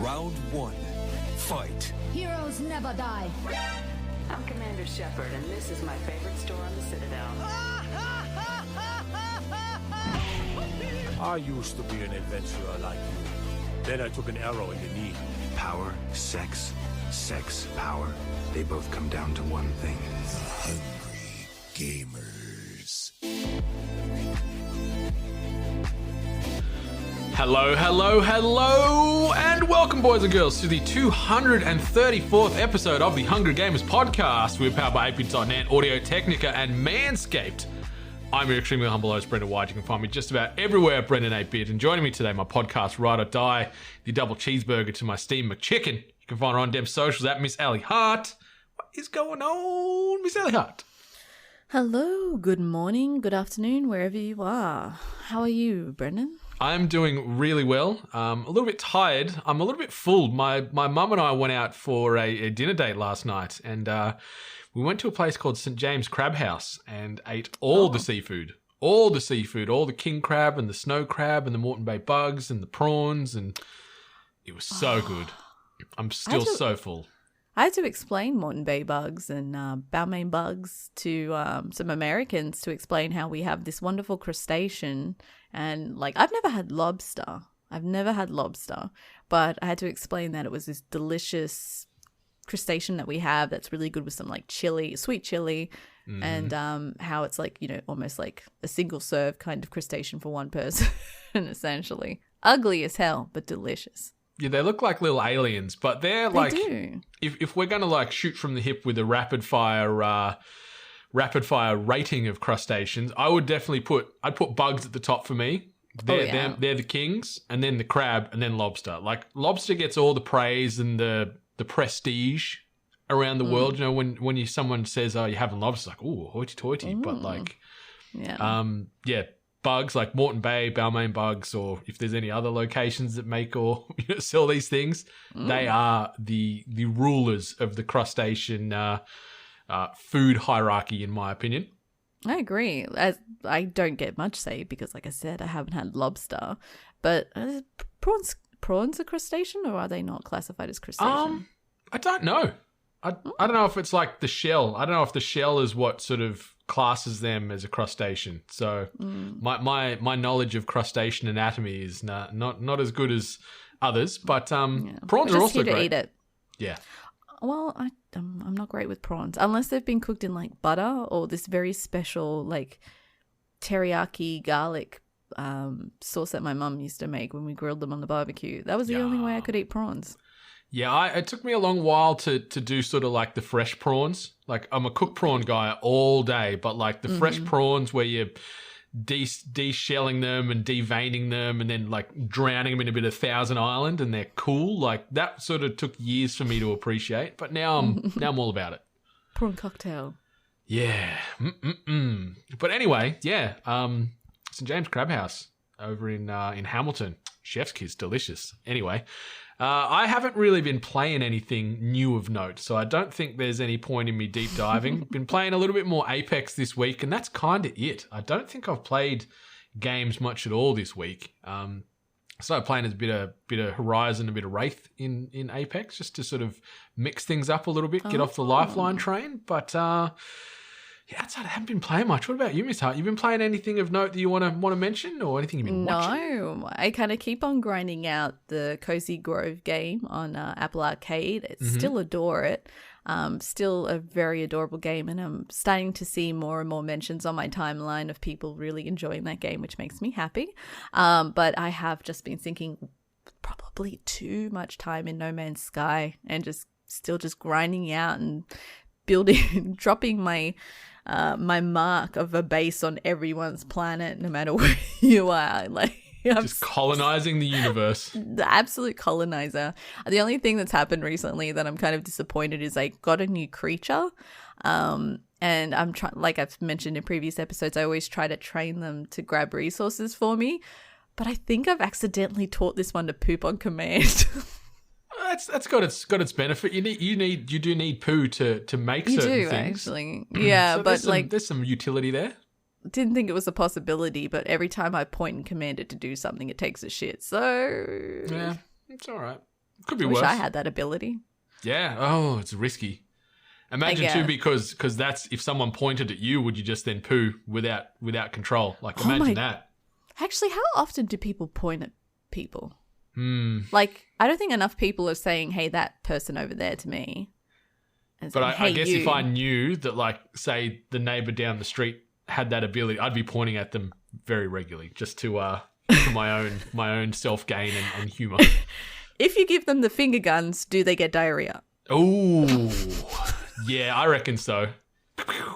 Round one. Fight. Heroes never die. I'm Commander Shepard, and this is my favorite store on the Citadel. I used to be an adventurer like you. Then I took an arrow in the knee. Power, sex, power. They both come down to one thing. Hungry gamers. Hello, and welcome, boys and girls, to the 234th episode of the Hungry Gamers podcast. We're powered by ATEBIT.net, Audio Technica, and Manscaped. I'm your extremely humble host, Brendan White. You can find me just about everywhere at Brendan 8-Bit. And joining me today, my podcast, Ride or Die, the double cheeseburger to my steamed McChicken. You can find her on dem socials at Miss Allie Hart. What is going on, Miss Allie Hart? Hello, good morning, good afternoon, wherever you are. How are you, Brendan? I'm doing really well. A little bit tired. I'm a little bit full. My mum and I went out for a dinner date last night, and we went to a place called St. James Crab House and ate all the seafood. All the king crab and the snow crab and the Moreton Bay bugs and the prawns, and it was so good. I'm still so full. I had to explain Moreton Bay bugs and Balmain bugs to some Americans to explain how we have this wonderful crustacean. And, like, I've never had lobster, but I had to explain that it was this delicious crustacean that we have that's really good with some, like, chili, sweet chili, and how it's, like, you know, almost like a single serve kind of crustacean for one person, essentially. Ugly as hell, but delicious. Yeah, they look like little aliens, but they're They like, do. if we're going to, like, shoot from the hip with a rapid fire rating of crustaceans, I'd put bugs at the top for me. They're the kings, and then the crab, and then lobster. Like, lobster gets all the praise and the prestige around the world. You know, when someone says, "Oh, you're having lobster," it's like, "Ooh, hoity-toity." But like, bugs like Moreton Bay, Balmain bugs, or if there's any other locations that make or sell these things, they are the rulers of the crustacean food hierarchy, in my opinion. I agree. As I don't get much say because, like I said, I haven't had lobster. But prawns a crustacean, or are they not classified as crustacean? I don't know. I don't know if it's like the shell. I don't know if the shell is what sort of classes them as a crustacean. So my knowledge of crustacean anatomy is not as good as others. But prawns are also great. To eat it. Yeah. Well, I'm not great with prawns unless they've been cooked in like butter or this very special like teriyaki garlic sauce that my mum used to make when we grilled them on the barbecue. That was the only way I could eat prawns. Yeah, it took me a long while to do sort of like the fresh prawns. Like, I'm a cooked prawn guy all day, but like the fresh prawns where you're de-shelling them and deveining them and then like drowning them in a bit of Thousand Island and they're cool. Like, that sort of took years for me to appreciate, but now I'm all about it. Prawn cocktail. Yeah. But anyway, yeah. St. James Crab House over in Hamilton. Chef's kiss, delicious. Anyway, I haven't really been playing anything new of note, so I don't think there's any point in me deep diving. Been playing a little bit more Apex this week, and that's kind of it. I don't think I've played games much at all this week. Started playing as a bit of Horizon, a bit of Wraith in Apex, just to sort of mix things up a little bit, get off the Lifeline train. But outside, I haven't been playing much. What about you, Miss Hart? You been playing anything of note that you want to mention, or anything you've been watching? No, I kind of keep on grinding out the Cozy Grove game on Apple Arcade. I still adore it. Still a very adorable game, and I'm starting to see more and more mentions on my timeline of people really enjoying that game, which makes me happy. But I have just been sinking probably too much time in No Man's Sky and just grinding out and building, dropping my mark of a base on everyone's planet, no matter where you are. Like, just colonizing the universe. The absolute colonizer. The only thing that's happened recently that I'm kind of disappointed is I got a new creature. And I'm trying, like I've mentioned in previous episodes, I always try to train them to grab resources for me. But I think I've accidentally taught this one to poop on command. That's got its benefit. You do need poo to make certain things. You do, actually. Yeah, so but there's some utility there. Didn't think it was a possibility, but every time I point and command it to do something, it takes a shit. So yeah, it's all right. Could be I wish worse. I had that ability. Yeah. Oh, it's risky. Imagine too, because that's if someone pointed at you, would you just then poo without control? Like imagine that. Actually, how often do people point at people? Like, I don't think enough people are saying, "Hey, that person over there" to me. But I guess if I knew that, like, say the neighbor down the street had that ability, I'd be pointing at them very regularly, just to for my own self gain and humor. If you give them the finger guns, do they get diarrhea? Oh, yeah, I reckon so.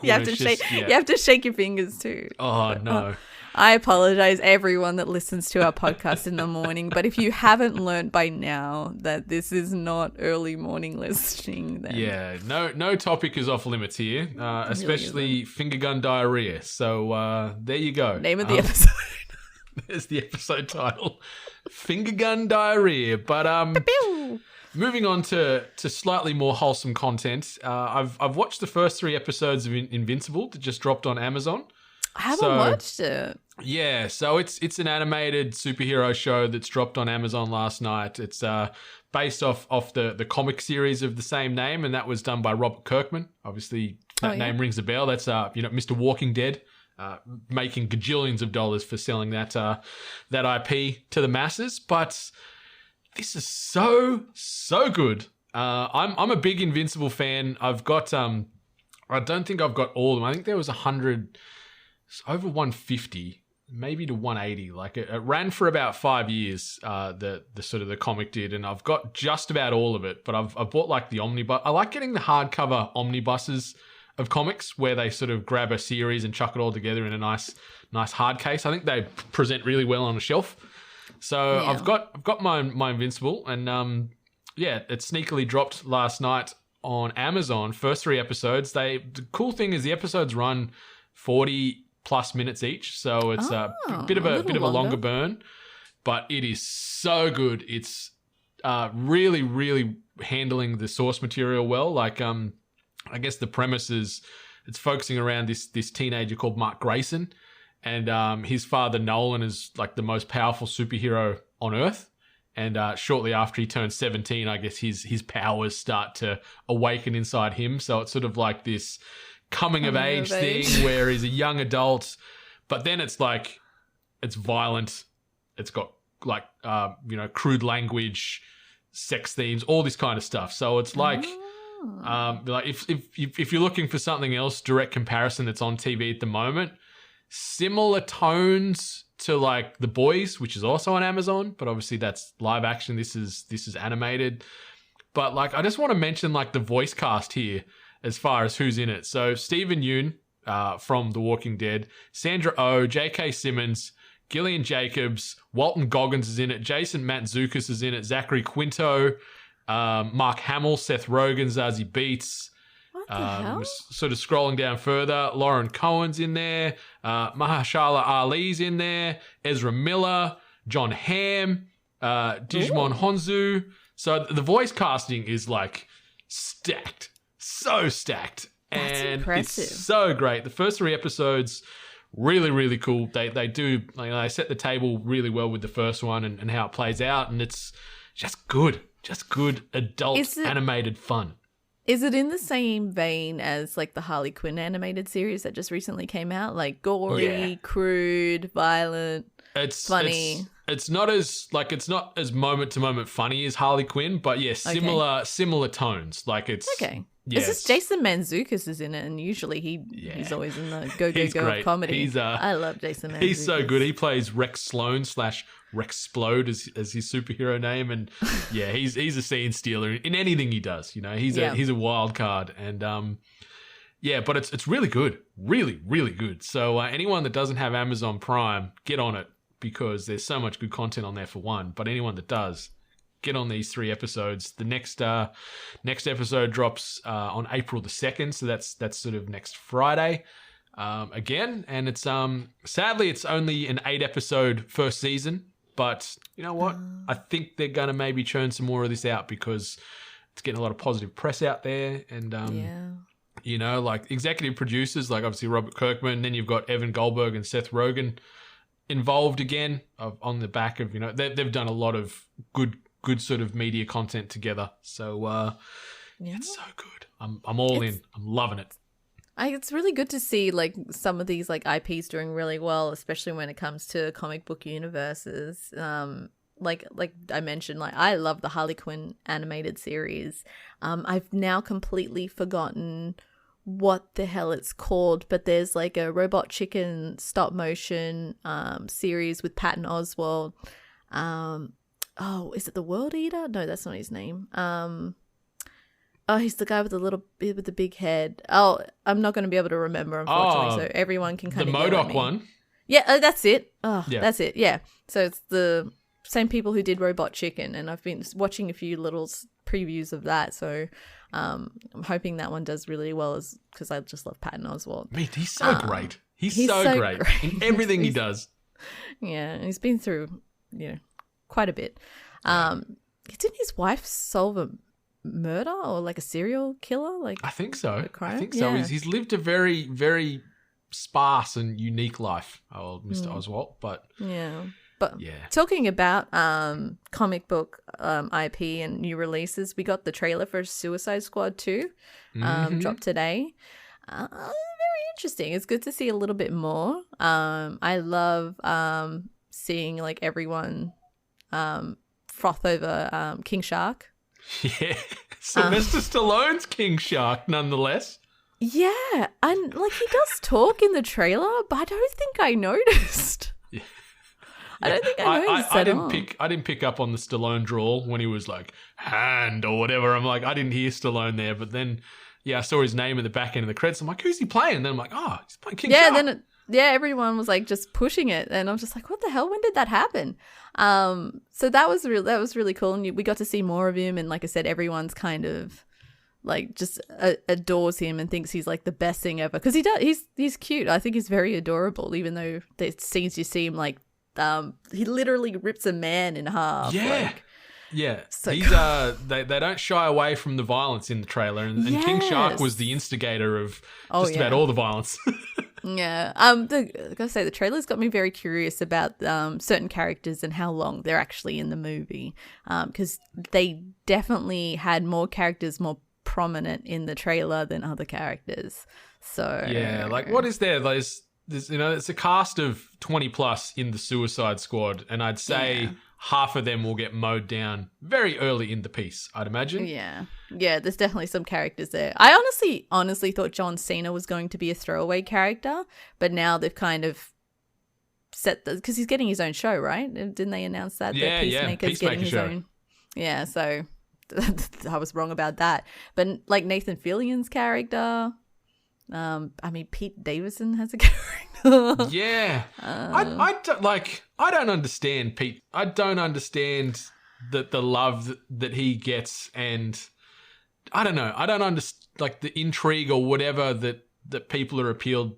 You have to shake. You have to shake your fingers too. Oh no. I apologize, everyone that listens to our podcast in the morning. But if you haven't learned by now that this is not early morning listening, then yeah, no topic is off limits here, especially finger gun diarrhea. So there you go. Name of the episode. There's the episode title, finger gun diarrhea. But moving on to slightly more wholesome content. I've watched the first 3 episodes of Invincible that just dropped on Amazon. I haven't watched it. Yeah, so it's an animated superhero show that's dropped on Amazon last night. It's based off the comic series of the same name, and that was done by Robert Kirkman. Obviously, that name rings a bell. That's Mr. Walking Dead, making gajillions of dollars for selling that IP to the masses. But this is so good. I'm a big Invincible fan. I've got I don't think I've got all of them. I think there was 100. It's over 150, maybe to 180. Like it ran for about 5 years. The sort of the comic did, and I've got just about all of it. But I've bought like the omnibus. I like getting the hardcover omnibuses of comics where they sort of grab a series and chuck it all together in a nice hard case. I think they present really well on a shelf. So yeah. I've got my Invincible, and it sneakily dropped last night on Amazon. First 3 episodes. The cool thing is the episodes run 40 plus minutes each, so it's a bit of a longer burn, but it is so good. It's really handling the source material well. Like I guess the premise is it's focusing around this teenager called Mark Grayson, and his father Nolan is like the most powerful superhero on Earth. And shortly after he turns 17, I guess his powers start to awaken inside him. So it's sort of like this coming of age thing where he's a young adult, but then it's like it's violent. It's got like crude language, sex themes, all this kind of stuff. So it's like if you're looking for something else, direct comparison that's on TV at the moment, similar tones to like The Boys, which is also on Amazon, but obviously that's live action. This is animated. But like I just want to mention like the voice cast here as far as who's in it. So Stephen Yeun from The Walking Dead, Sandra Oh, J.K. Simmons, Gillian Jacobs, Walton Goggins is in it, Jason Mantzoukas is in it, Zachary Quinto, Mark Hamill, Seth Rogen, Zazie Beetz. What the hell? Sort of scrolling down further, Lauren Cohen's in there, Mahershala Ali's in there, Ezra Miller, John Hamm, Digimon Honzu. So the voice casting is like stacked. So stacked. That's and impressive. It's so great. The first 3 episodes, really cool. They do, they set the table really well with the first one and how it plays out, and it's just good adult animated fun. Is it in the same vein as like the Harley Quinn animated series that just recently came out? Like gory, crude, violent, funny. It's not as moment to moment funny as Harley Quinn, but yeah, similar tones. Like it's okay. Yeah, is this Jason Mantzoukas is in it, and usually he's always in the go comedy. I love Jason Mantzoukas. He's so good. He plays Rex Sloan / Rexplode as his superhero name, and yeah, he's a scene stealer in anything he does. He's a wild card, and but it's really good, really good. So anyone that doesn't have Amazon Prime, get on it because there's so much good content on there for one. But anyone that does, get on these 3 episodes. The next episode drops on April the 2nd, so that's sort of next Friday again. And it's sadly it's only an 8-episode first season, but you know what? I think they're gonna maybe churn some more of this out because it's getting a lot of positive press out there, and like executive producers like obviously Robert Kirkman. Then you've got Evan Goldberg and Seth Rogen involved again on the back of they've done a lot of good good sort of media content together. So it's so good. I'm all in. I'm loving it. It's really good to see like some of these like IPs doing really well, especially when it comes to comic book universes. Like I mentioned, like I love the Harley Quinn animated series. I've now completely forgotten what the hell it's called, but there's like a Robot Chicken stop motion series with Patton Oswalt. Is it the World Eater? No, that's not his name. He's the guy with the big head. Oh, I'm not going to be able to remember, unfortunately. So everyone can kind of the MODOK one. Yeah, that's it. Yeah. That's it. Yeah. So it's the same people who did Robot Chicken, and I've been watching a few little previews of that. So I'm hoping that one does really well, because I just love Patton Oswalt. Mate, he's so great. He's so great in everything he does. Yeah, he's been through quite a bit. Didn't his wife solve a murder or like a serial killer? Like I think so. crime? I think so. Yeah. He's lived a very, very sparse and unique life, old Mr. Oswalt. But talking about comic book IP and new releases, we got the trailer for Suicide Squad 2 dropped today. Very interesting. It's good to see a little bit more. I love seeing like everyone froth over King Shark. Yeah, Sylvester Stallone's King Shark, nonetheless. Yeah, and like he does talk in the trailer, but I don't think I noticed. Yeah. I don't think I noticed at all. I didn't pick up on the Stallone drawl when he was like hand or whatever. I'm like, I didn't hear Stallone there, but then I saw his name in the back end of the credits. I'm like, who's he playing? And then I'm like, oh, he's playing King Shark. Then everyone was like just pushing it, and I'm just like, what the hell? When did that happen? So that was really cool, and we got to see more of him. And like I said, everyone's kind of like just adores him and thinks he's like the best thing ever, because he's cute. I think he's very adorable, even though the scenes you see him like he literally rips a man in half. Yeah, so he's they don't shy away from the violence in the trailer, and King Shark was the instigator of about all the violence. Yeah, I gotta say the trailer's got me very curious about certain characters and how long they're actually in the movie, because they definitely had more characters more prominent in the trailer than other characters. So yeah, like what is there? There's it's a cast of 20 plus in the Suicide Squad, and I'd say half of them will get mowed down very early in the piece, I'd imagine. Yeah, there's definitely some characters there. I honestly thought John Cena was going to be a throwaway character, but now they've kind of set because he's getting his own show, right? Didn't they announce that? Yeah, Peacemaker's getting his own. Yeah, so I was wrong about that. But like Nathan Fillion's character, Pete Davidson has a character. Yeah, I don't understand Pete. I don't understand the love that he gets, and I don't know. I don't understand like the intrigue or whatever that people are appealed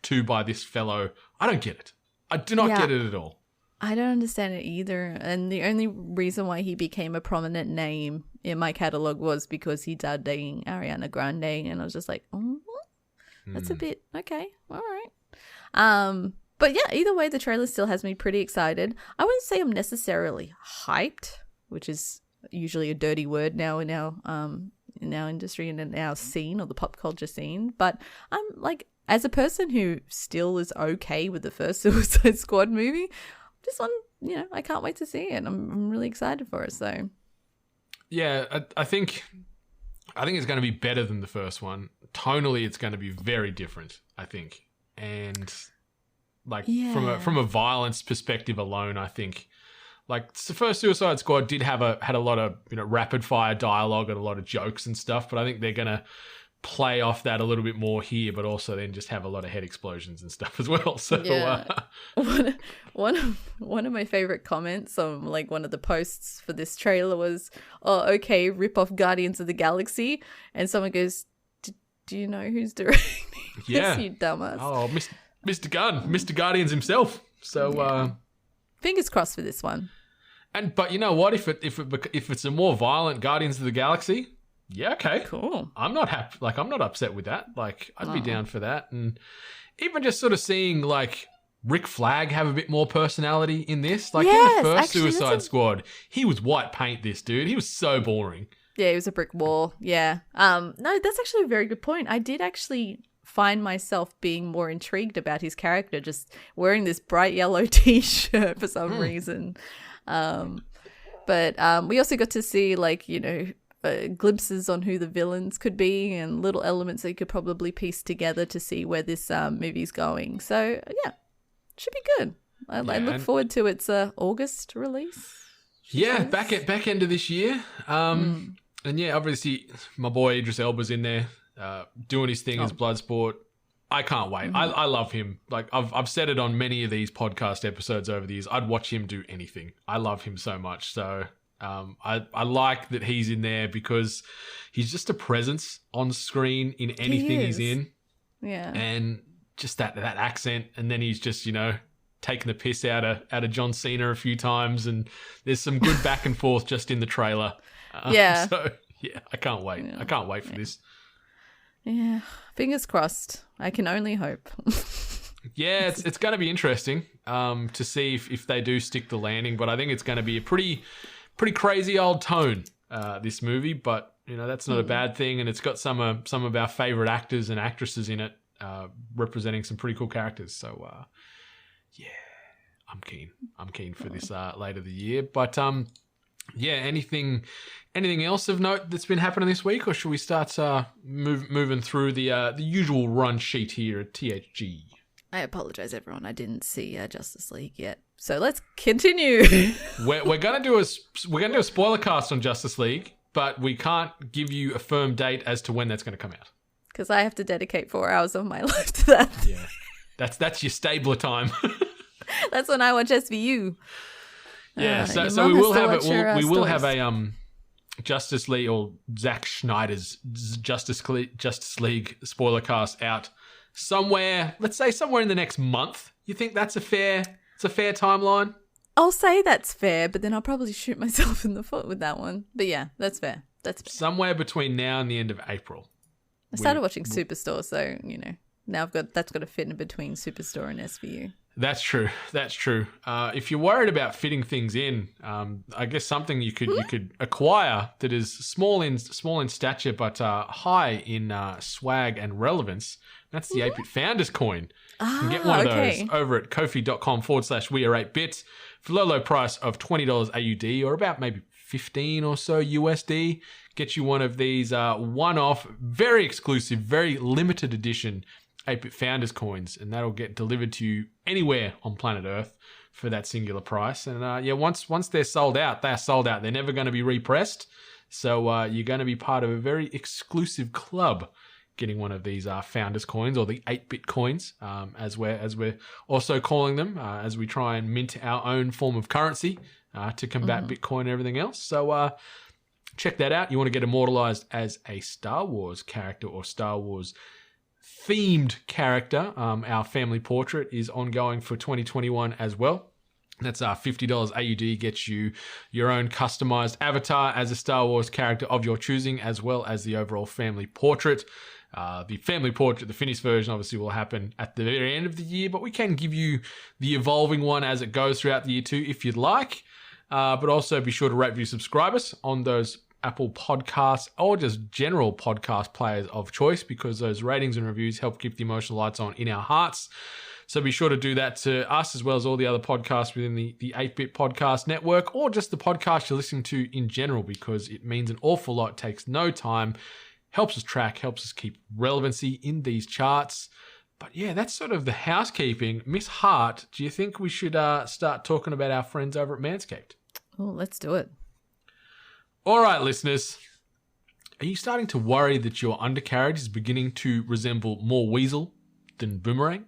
to by this fellow. I don't get it. I do not get it at all. I don't understand it either. And the only reason why he became a prominent name in my catalog was because he started dating Ariana Grande, and I was just like, oh, that's a bit okay. All right. But yeah, either way, the trailer still has me pretty excited. I wouldn't say I'm necessarily hyped, which is usually a dirty word now in our industry and in our scene, or the pop culture scene. But I'm like, as a person who still is okay with the first Suicide Squad movie, this one, I can't wait to see it. I'm really excited for it. So yeah, I think it's going to be better than the first one. Tonally, it's going to be very different, I think. And like from a violence perspective alone, I think like the first Suicide Squad had a lot of rapid fire dialogue and a lot of jokes and stuff, but I think they're going to play off that a little bit more here, but also then just have a lot of head explosions and stuff as well. So one of my favorite comments on like one of the posts for this trailer was, "Oh, okay, rip off Guardians of the Galaxy," and someone goes, "Do you know who's directing this, you dumbass?" Oh, Mr. Gunn, Mr. Guardians himself. So fingers crossed for this one. But you know what? If it's a more violent Guardians of the Galaxy, yeah, okay, cool. I'm not happy. Like I'm not upset with that. Like I'd be down for that. And even just sort of seeing like Rick Flag have a bit more personality in this? Like Yes, in the first actually, Suicide Squad, he was white paint, this dude. He was so boring. Yeah, he was a brick wall. Yeah. No, that's actually a very good point. I did actually find myself being more intrigued about his character, just wearing this bright yellow t-shirt for some reason. But we also got to see, like, you know, glimpses on who the villains could be and little elements that you could probably piece together to see where this movie's going. So, yeah, should be good. I look forward to its August release. Yeah, back end of this year. And yeah, obviously my boy Idris Elba's in there doing his thing as Bloodsport. I can't wait. I love him. Like I've said it on many of these podcast episodes over the years. I'd watch him do anything. I love him so much. So I like that he's in there because he's just a presence on screen in anything he's in. Yeah. And just that accent, and then he's just, you know, taking the piss out of John Cena a few times, and there's some good back and forth just in the trailer. Yeah. So yeah, I can't wait. I can't wait for this. Yeah. Fingers crossed. I can only hope. Yeah, it's going to be interesting to see if they do stick the landing, but I think it's going to be a pretty crazy old tone, this movie, but you know, that's not a bad thing, and it's got some of our favorite actors and actresses in it, representing some pretty cool characters. So yeah, I'm keen for this later the year. But yeah, anything else of note that's been happening this week, or should we start moving through the usual run sheet here at THG? I apologize, everyone. I didn't see Justice League yet, so let's continue. we're gonna do a spoiler cast on Justice League, but we can't give you a firm date as to when that's going to come out because I have to dedicate 4 hours of my life to that. Yeah, that's your Stabler time. That's when I watch SVU. Yeah, so we will have it. We will have a Justice League or Zack Snyder's Justice League spoiler cast out somewhere. Let's say somewhere in the next month. You think that's a fair timeline? I'll say that's fair, but then I'll probably shoot myself in the foot with that one. But yeah, that's fair. That's fair. Somewhere between now and the end of April. I started watching Superstore, so you know now that's got to fit in between Superstore and SVU. That's true. If you're worried about fitting things in, I guess something you could acquire that is small in stature but high in swag and relevance. That's the 8-Bit Founders Coin. You can get one of those over at kofi.com/we are8bit for low price of $20 AUD, or about maybe 15 or so USD. Get you one of these one-off, very exclusive, very limited edition 8-Bit Founders Coins, and that'll get delivered to you anywhere on planet Earth for that singular price. And yeah, once they're sold out, they're sold out. They're never going to be repressed. So you're going to be part of a very exclusive club getting one of these Founders Coins, or the 8-Bit coins, as we're also calling them, as we try and mint our own form of currency to combat Bitcoin and everything else. So check that out. You want to get immortalized as a Star Wars character or Star Wars themed character. Our family portrait is ongoing for 2021 as well. That's $50 AUD, gets you your own customized avatar as a Star Wars character of your choosing, as well as the overall family portrait. The family portrait, the finished version, obviously will happen at the very end of the year, but we can give you the evolving one as it goes throughout the year too, if you'd like. But also be sure to rate, review, subscribe us on those Apple Podcasts or just general podcast players of choice, because those ratings and reviews help keep the emotional lights on in our hearts. So be sure to do that to us, as well as all the other podcasts within the 8-Bit Podcast Network, or just the podcast you're listening to in general, because it means an awful lot. It takes no time, helps us track, helps us keep relevancy in these charts. But yeah, that's sort of the housekeeping. Miss Hart, do you think we should start talking about our friends over at Manscaped? Oh, let's do it. All right, listeners. Are you starting to worry that your undercarriage is beginning to resemble more weasel than boomerang?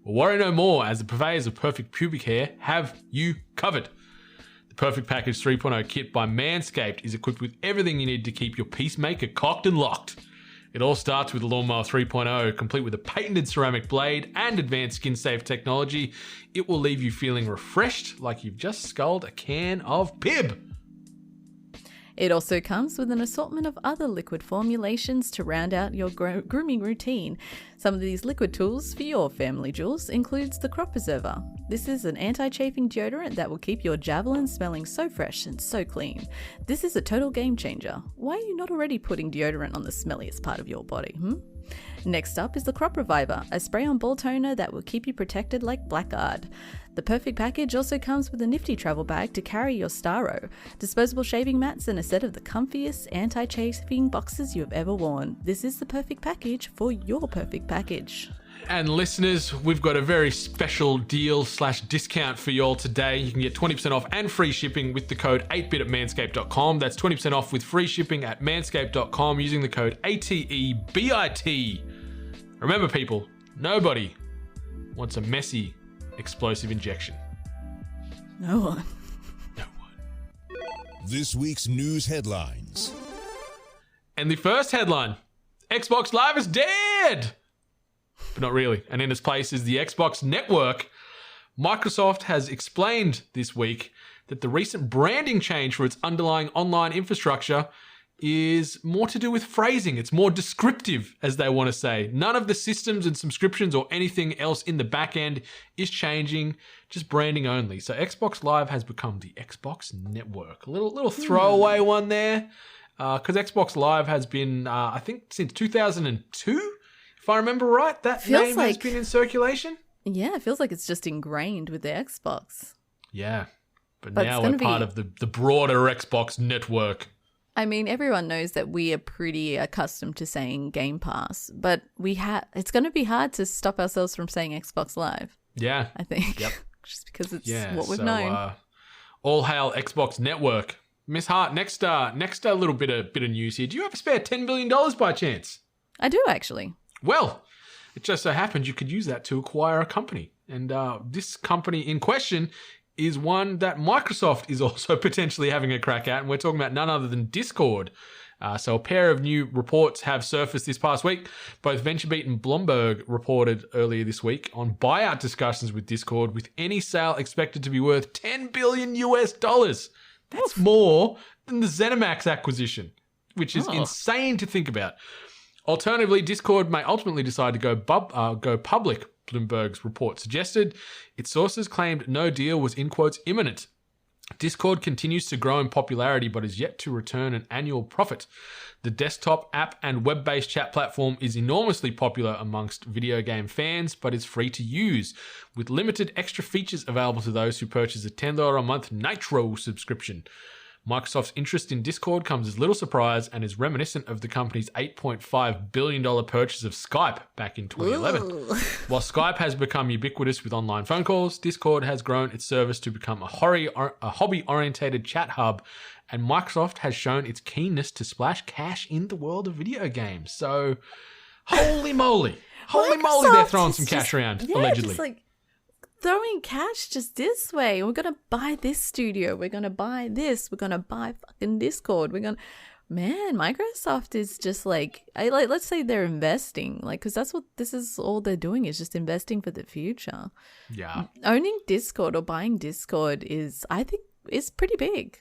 Well, worry no more, as the purveyors of perfect pubic hair have you covered. The Perfect Package 3.0 kit by Manscaped is equipped with everything you need to keep your peacemaker cocked and locked. It all starts with the Lawnmower 3.0, complete with a patented ceramic blade and advanced skin-safe technology. It will leave you feeling refreshed, like you've just sculled a can of Pib. It also comes with an assortment of other liquid formulations to round out your grooming routine. Some of these liquid tools for your family jewels includes the Crop Preserver. This is an anti-chafing deodorant that will keep your javelin smelling so fresh and so clean. This is a total game changer. Why are you not already putting deodorant on the smelliest part of your body? Next up is the Crop Reviver, a spray-on ball toner that will keep you protected like blackguard. The perfect package also comes with a nifty travel bag to carry your Starro, disposable shaving mats, and a set of the comfiest anti-chafing boxes you have ever worn. This is the perfect package for your perfect package. And listeners, we've got a very special deal/discount for you all today. You can get 20% off and free shipping with the code 8bit at manscaped.com. That's 20% off with free shipping at manscaped.com using the code ATEBIT. Remember, people, nobody wants a messy, explosive injection. No one. No one. This week's news headlines. And the first headline, Xbox Live is dead! But not really. And in its place is the Xbox Network. Microsoft has explained this week that the recent branding change for its underlying online infrastructure is more to do with phrasing. It's more descriptive, as they want to say. None of the systems and subscriptions or anything else in the back end is changing, just branding only. So Xbox Live has become the Xbox Network. A little throwaway one there, because Xbox Live has been, I think, since 2002, if I remember right. That Feels name has been in circulation. Yeah, it feels like it's just ingrained with the Xbox. Yeah, but But now it's we're gonna part be- of the broader Xbox Network. I mean, everyone knows that we are pretty accustomed to saying Game Pass, but it's going to be hard to stop ourselves from saying Xbox Live, Yeah. I think. Yep. Just because it's Yeah, what we've so, known. All hail Xbox Network. Miss Hart, next little bit of news here. Do you have a spare $10 billion by chance? I do, actually. Well, it just so happens you could use that to acquire a company. And this company in question is one that Microsoft is also potentially having a crack at. And we're talking about none other than Discord. So a pair of new reports have surfaced this past week. Both VentureBeat and Bloomberg reported earlier this week on buyout discussions with Discord, with any sale expected to be worth $10 billion US. That's more than the ZeniMax acquisition, which is insane to think about. Alternatively, Discord may ultimately decide to go public, Bloomberg's report suggested. Its sources claimed no deal was, in quotes, imminent. Discord continues to grow in popularity but is yet to return an annual profit. The desktop app and web-based chat platform is enormously popular amongst video game fans but is free to use, with limited extra features available to those who purchase a $10 a month Nitro subscription. Microsoft's interest in Discord comes as little surprise and is reminiscent of the company's $8.5 billion purchase of Skype back in 2011. While Skype has become ubiquitous with online phone calls, Discord has grown its service to become a hobby-orientated chat hub, and Microsoft has shown its keenness to splash cash in the world of video games. So, holy moly. They're throwing some cash around, allegedly. Just like throwing cash just this way. We're going to buy this studio. We're going to buy this. We're going to buy fucking Discord. Man, Microsoft is just let's say they're investing, because that's what this is, all they're doing is just investing for the future. Yeah. Owning Discord or buying Discord I think is pretty big.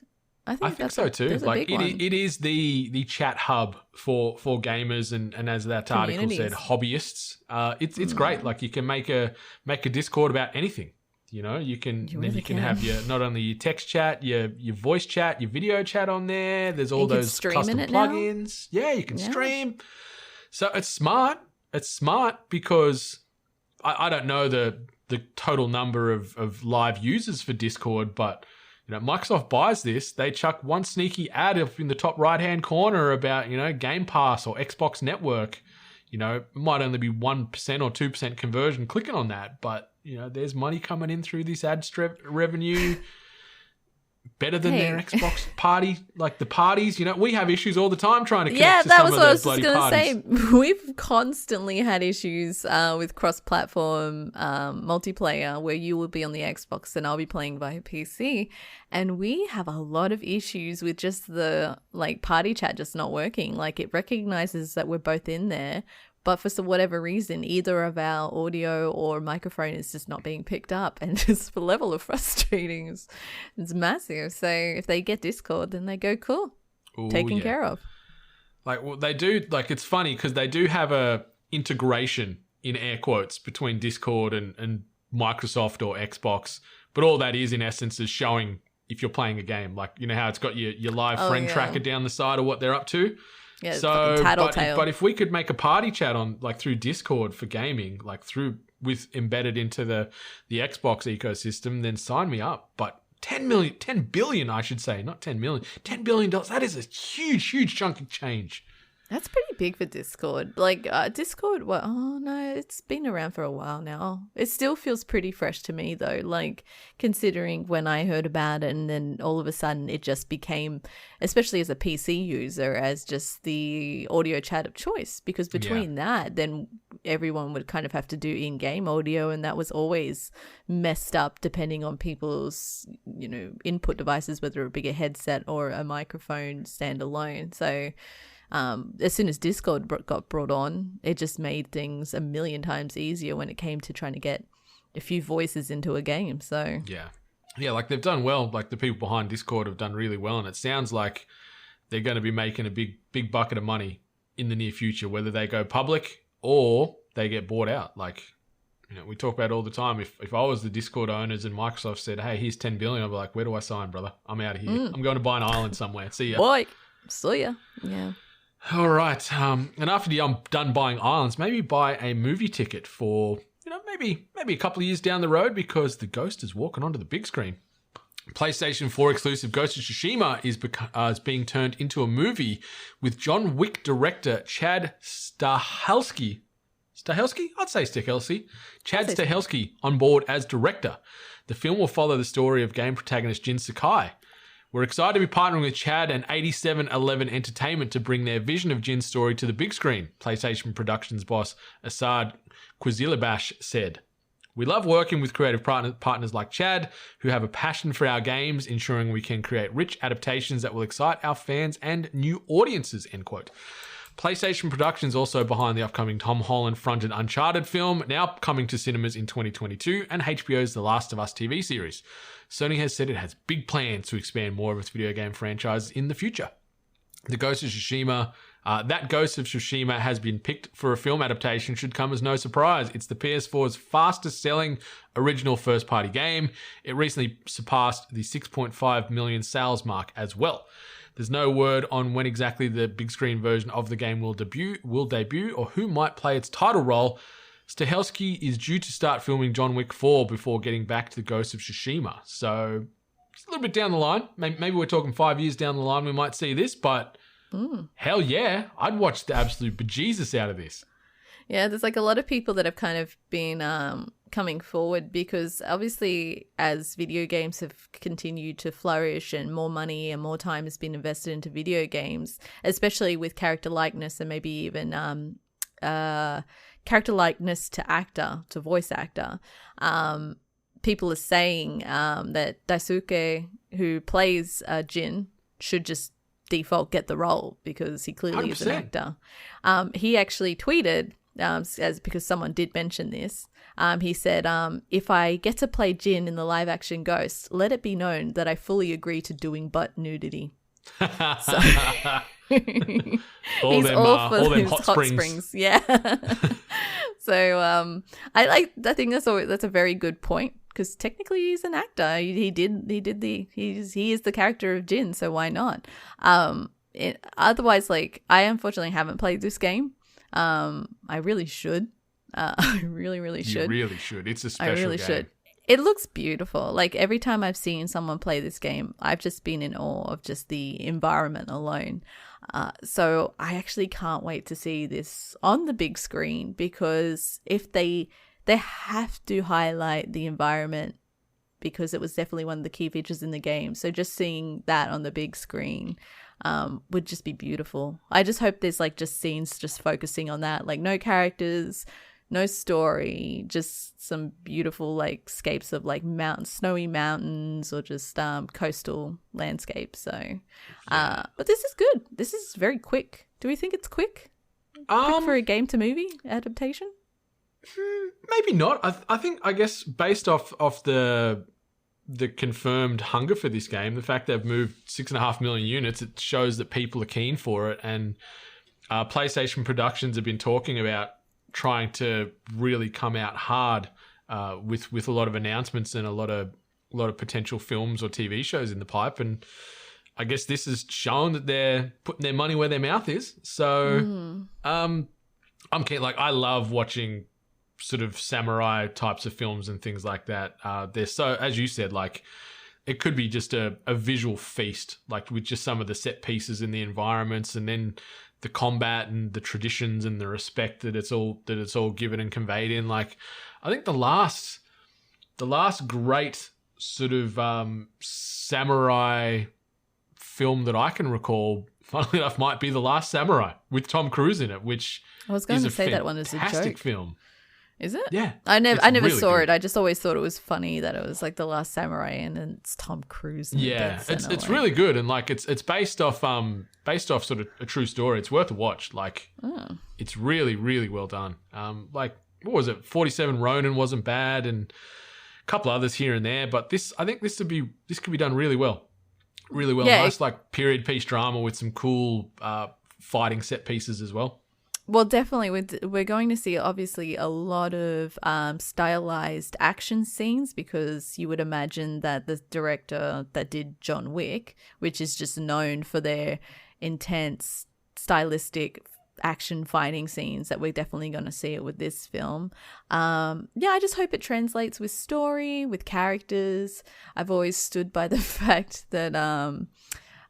I think so too. That's a big one. It is the chat hub for gamers and as that article said, hobbyists. It's great. Like, you can make a Discord about anything. You know, you can have your not only your text chat, your voice chat, your video chat on there. There's all those custom plugins. Yeah, you can stream. So it's smart. It's smart because I don't know the total number of live users for Discord, but Microsoft buys this, they chuck one sneaky ad up in the top right-hand corner about, Game Pass or Xbox Network. It might only be 1% or 2% conversion clicking on that, but, there's money coming in through this ad revenue. Better than their Xbox party, like the parties. We have issues all the time trying to connect to some of those bloody parties. Yeah, that was what I was just going to say. We've constantly had issues with cross-platform multiplayer where you will be on the Xbox and I'll be playing via PC. And we have a lot of issues with just the party chat just not working. Like, it recognizes that we're both in there, but for whatever reason, either of our audio or microphone is just not being picked up. And just the level of frustrating is massive. So if they get Discord, then they go, cool. Ooh, taken yeah. care of. Like, well, they do, like, it's funny because they do have a integration in air quotes between Discord and Microsoft or Xbox, but all that is in essence is showing if you're playing a game. Like, you know how it's got your live friend tracker down the side of what they're up to. Yeah, So, tattletale. but if we could make a party chat on like through Discord for gaming, like through with embedded into the Xbox ecosystem, then sign me up. But 10 billion, I should say, not 10 million, $10 billion. That is a huge chunk of change. That's pretty big for Discord. Like, Discord, well, oh no, it's been around for a while now. It still feels pretty fresh to me, though, like, considering when I heard about it and then all of a sudden it just became, especially as a PC user, as just the audio chat of choice. Because between that, then everyone would kind of have to do in-game audio, and that was always messed up depending on people's, you know, input devices, whether a bigger headset or a microphone standalone. So as soon as Discord got brought on, it just made things a million times easier when it came to trying to get a few voices into a game. So yeah, like they've done well. Like the people behind Discord have done really well, and it sounds like they're going to be making a big bucket of money in the near future, whether they go public or they get bought out. Like, you know, we talk about it all the time. If I was the Discord owners and Microsoft said, "Hey, here's 10 billion," I'd be like, "Where do I sign, brother? I'm out of here. I'm going to buy an island somewhere. See ya." boy, see ya. Yeah. All right. And after you're done buying islands, maybe buy a movie ticket for, you know, maybe a couple of years down the road, because The Ghost is walking onto the big screen. PlayStation 4 exclusive Ghost of Tsushima is being turned into a movie with John Wick director Chad Stahelski. I'd say Stahelski. Chad Stahelski on board as director. The film will follow the story of game protagonist Jin Sakai. We're excited to be partnering with Chad and 8711 Entertainment to bring their vision of Jin's story to the big screen, PlayStation Productions boss Asad Quizilibash said. We love working with creative partners like Chad, who have a passion for our games, ensuring we can create rich adaptations that will excite our fans and new audiences, end quote. PlayStation Productions also behind the upcoming Tom Holland-fronted Uncharted film, now coming to cinemas in 2022, and HBO's The Last of Us TV series. Sony has said it has big plans to expand more of its video game franchises in the future. The Ghost of Tsushima, that Ghost of Tsushima has been picked for a film adaptation should come as no surprise. It's the PS4's fastest selling original first-party game. It recently surpassed the 6.5 million sales mark as well. There's no word on when exactly the big screen version of the game will debut, or who might play its title role. Stahelski is due to start filming John Wick 4 before getting back to the Ghost of Tsushima. So it's a little bit down the line. Maybe we're talking 5 years down the line we might see this, but hell yeah, I'd watch the absolute bejesus out of this. Yeah, there's like a lot of people that have kind of been coming forward, because obviously as video games have continued to flourish and more money and more time has been invested into video games, especially with character likeness and maybe even character likeness to voice actor, people are saying that Daisuke, who plays Jin, should just default get the role because he clearly 100%. Is an actor. He actually tweeted, because someone did mention this, he said, if I get to play Jin in the live action Ghost, let it be known that I fully agree to doing butt nudity. So he's all for his hot springs. Yeah. So I think that's a very good point, because technically he's an actor. He is the character of Jin, so why not? Otherwise, like, I unfortunately haven't played this game. I really should. I really should. You really should. It's a special game. I really should. It looks beautiful. Like, every time I've seen someone play this game, I've just been in awe of just the environment alone. So I actually can't wait to see this on the big screen, because if they have to highlight the environment, because it was definitely one of the key features in the game. So just seeing that on the big screen would just be beautiful. I just hope there's like just scenes just focusing on that, like no characters, no story, just some beautiful like scapes of like snowy mountains, or just coastal landscapes. So but this is good. This is very quick. Do we think it's quick? Quick for a game to movie adaptation? Maybe not. I guess based off the the confirmed hunger for this game. The fact they've moved 6.5 million units, it shows that people are keen for it. And PlayStation Productions have been talking about trying to really come out hard with a lot of announcements and a lot of potential films or TV shows in the pipe. And I guess this has shown that they're putting their money where their mouth is. So I'm keen. Like, I love watching sort of samurai types of films and things like that. They're so, as you said, like, it could be just a visual feast, like with just some of the set pieces and the environments, and then the combat and the traditions and the respect that it's all given and conveyed in. Like, I think the last great sort of samurai film that I can recall, funnily enough, might be The Last Samurai with Tom Cruise in it, which I was going to say that one is a fantastic joke. film. Is it? Yeah. I never really saw good. it. I just always thought it was funny that it was like The Last Samurai and then it's Tom Cruise. Yeah, it's really good, and like it's based off sort of a true story. It's worth a watch. Like, it's really, really well done. Like, what was it? 47 Ronin wasn't bad, and a couple others here and there. But I think this could be done really well, really well. Yeah, Nice like period piece drama with some cool fighting set pieces as well. Well, definitely. We're going to see, obviously, a lot of stylized action scenes, because you would imagine that the director that did John Wick, which is just known for their intense stylistic action fighting scenes, that we're definitely going to see it with this film. I just hope it translates with story, with characters. I've always stood by the fact that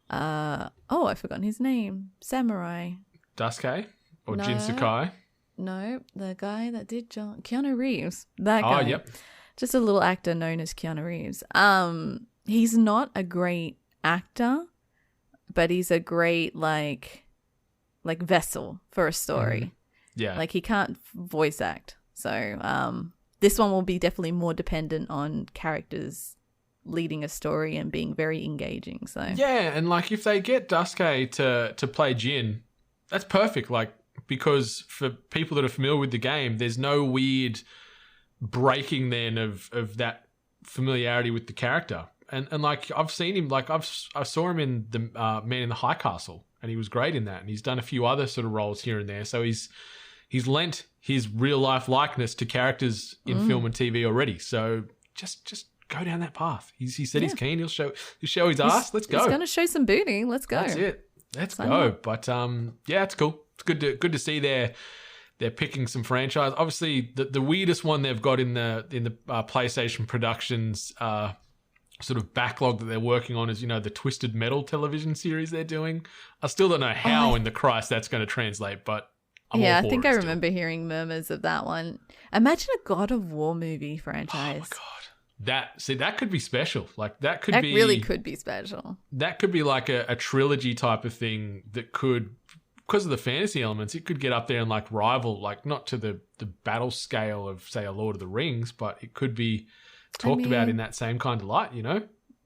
I've forgotten his name. Samurai. Dasuke? Or No. Jin Sakai? No, the guy that did Keanu Reeves. That guy. Oh, yep. Just a little actor known as Keanu Reeves. He's not a great actor, but he's a great like vessel for a story. Yeah. Like, he can't voice act. So this one will be definitely more dependent on characters leading a story and being very engaging. So yeah, and like if they get Dasuke to play Jin, that's perfect. Like, because for people that are familiar with the game, there's no weird breaking then of that familiarity with the character. And like, I've seen him, like I saw him in the Man in the High Castle, and he was great in that. And he's done a few other sort of roles here and there. So he's lent his real life likeness to characters in film and TV already. So just go down that path. He said he's keen. He'll show his ass. Let's go. he's going to show some booty. Let's go. That's it. Let's go. But yeah, it's cool. It's good to see they're picking some franchise. Obviously, the weirdest one they've got in the PlayStation Productions sort of backlog that they're working on is, the Twisted Metal television series they're doing. I still don't know how in the Christ that's going to translate, but I'm all I for think it I still. remember hearing murmurs of that one. Imagine a God of War movie franchise. Oh my god. That could be special. Like, that really could be special. That could be like a trilogy type of thing that could, because of the fantasy elements, it could get up there and like rival, like not to the battle scale of, say, a Lord of the Rings, but it could be talked about in that same kind of light,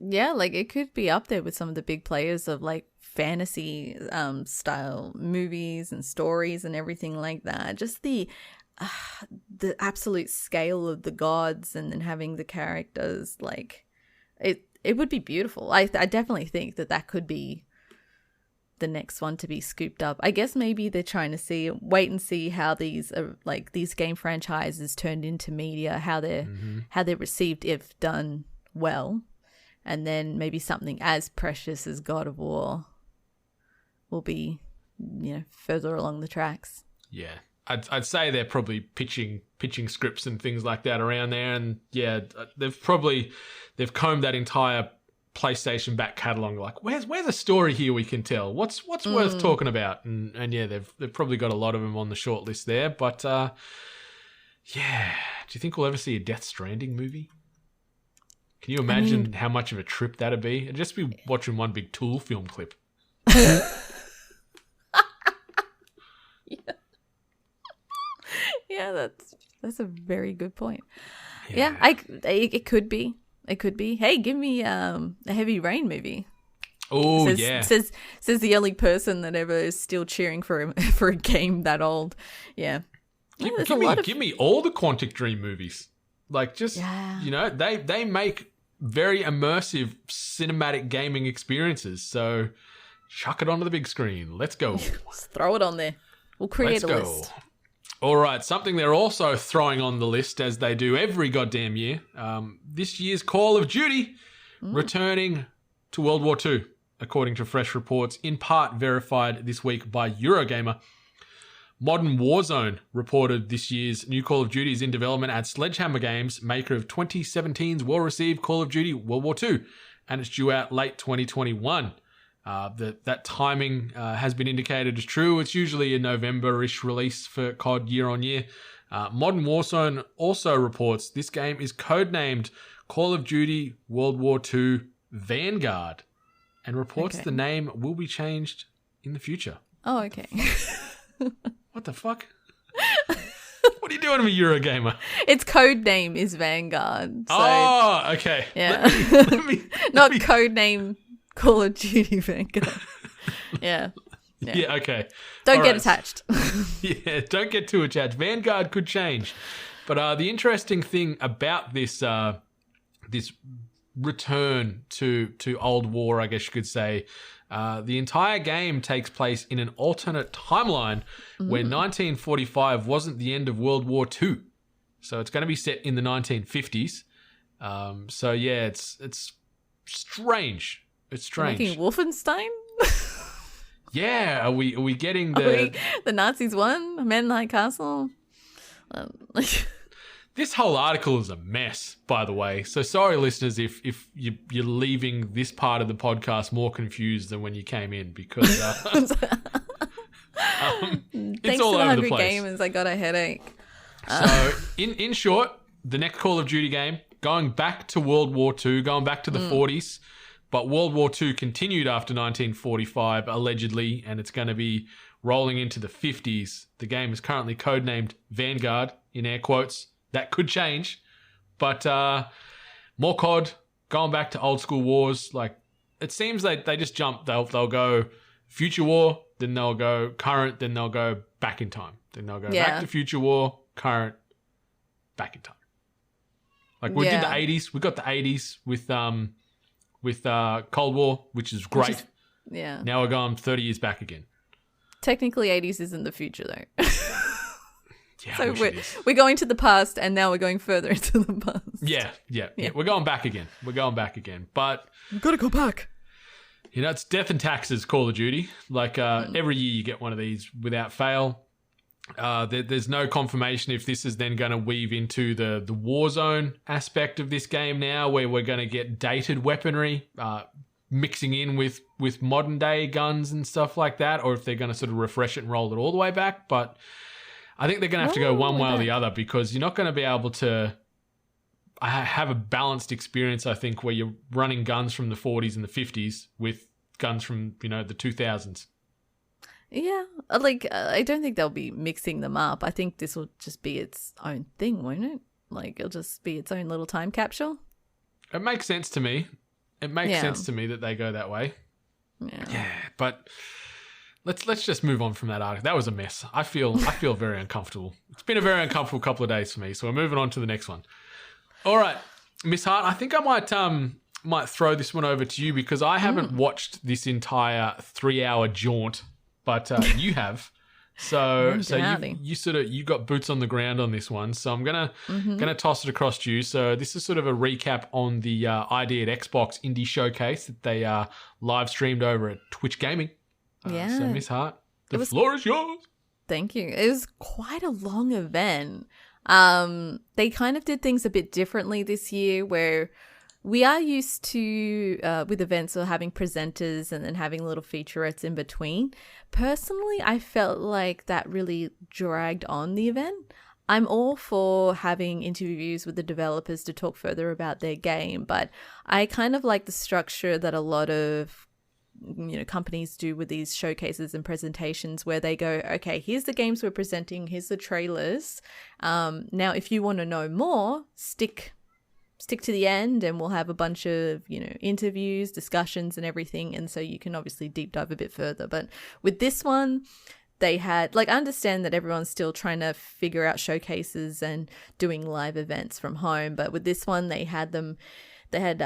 Yeah, like it could be up there with some of the big players of like fantasy style movies and stories and everything like that. Just the absolute scale of the gods, and then having the characters, like it would be beautiful. I definitely think that could be the next one to be scooped up. I guess maybe they're trying to wait and see how these game franchises turned into media, how they're received if done well, and then maybe something as precious as God of War will be, further along the tracks. Yeah. I'd say they're probably pitching scripts and things like that around there, and yeah, they've combed that entire PlayStation back catalog. Like, where's a story here we can tell? What's worth talking about? And yeah, they've probably got a lot of them on the short list there. But yeah, do you think we'll ever see a Death Stranding movie? Can you imagine how much of a trip that'd be? It'd just be watching one big Tool film clip. Yeah, that's a very good point. Yeah, it could be. It could be. Hey, give me a Heavy Rain movie. Oh, yeah. Says the only person that ever is still cheering for a game that old. Yeah. Give me all the Quantic Dream movies. Like, just they make very immersive cinematic gaming experiences. So chuck it onto the big screen. Let's go. Just throw it on there. We'll create a list. All right, something they're also throwing on the list, as they do every goddamn year. This year's Call of Duty returning to World War II, according to fresh reports, in part verified this week by Eurogamer. Modern Warzone reported this year's new Call of Duty is in development at Sledgehammer Games, maker of 2017's well-received Call of Duty World War II, and it's due out late 2021. That timing has been indicated as true. It's usually a November-ish release for COD year on year. Modern Warzone also reports this game is codenamed Call of Duty World War II Vanguard, and reports the name will be changed in the future. Oh, okay. What the fuck? What are you doing with Eurogamer? Its code name is Vanguard. So okay. yeah. Not code name Call of Duty Vanguard. Yeah. Yeah, okay. Don't get attached. Yeah, don't get too attached. Vanguard could change. But the interesting thing about this this return to old war, I guess you could say, the entire game takes place in an alternate timeline where 1945 wasn't the end of World War II. So it's going to be set in the 1950s. So yeah, it's strange. It's strange. Making Wolfenstein? Yeah, are we getting the Nazis won? Menai Castle? This whole article is a mess, by the way. So sorry, listeners, if you're leaving this part of the podcast more confused than when you came in, because Thanks it's all to the over the Hungry place. Gamers, I got a headache. So in short, the next Call of Duty game, going back to World War II, going back to the 40s, but World War II continued after 1945, allegedly, and it's going to be rolling into the 50s. The game is currently codenamed Vanguard, in air quotes. That could change, but more COD, going back to old school wars. Like, it seems like they just jump. They'll go future war, then they'll go current, then they'll go back in time. Then they'll go back to future war, current, back in time. Like we did the 80s. We got the 80s with Cold War, which is great. Yeah. Now we're going 30 years back again. Technically, 80s isn't the future, though. Yeah, so we're going to the past, and now we're going further into the past. Yeah. We're going back again. But we've got to go back. You know, it's death and taxes, Call of Duty. Like every year you get one of these without fail. There's no confirmation if this is then going to weave into the Warzone aspect of this game now, where we're going to get dated weaponry mixing in with modern day guns and stuff like that, or if they're going to sort of refresh it and roll it all the way back. But I think they're going to have to go one way or the other, because you're not going to be able to have a balanced experience, I think, where you're running guns from the 40s and the 50s with guns from, the 2000s. Yeah, I don't think they'll be mixing them up. I think this will just be its own thing, won't it? Like, it'll just be its own little time capsule. It makes sense to me. It makes sense to me that they go that way. Yeah, but let's just move on from that article. That was a mess. I feel very uncomfortable. It's been a very uncomfortable couple of days for me. So we're moving on to the next one. All right, Miss Hart, I think I might throw this one over to you, because I haven't watched this entire 3-hour jaunt, but you have. So you got boots on the ground on this one. So I'm gonna toss it across to you. So this is sort of a recap on the ID at Xbox Indie Showcase that they live streamed over at Twitch Gaming. So Miss Hart, the floor is yours. Thank you. It was quite a long event. They kind of did things a bit differently this year, where we are used to, with events, or having presenters and then having little featurettes in between. Personally, I felt like that really dragged on the event. I'm all for having interviews with the developers to talk further about their game, but I kind of like the structure that a lot of companies do with these showcases and presentations, where they go, okay, here's the games we're presenting, here's the trailers. Now, if you want to know more, stick to the end, and we'll have a bunch of, interviews, discussions and everything. And so you can obviously deep dive a bit further. But with this one, they had, I understand that everyone's still trying to figure out showcases and doing live events from home. But with this one, they had them they had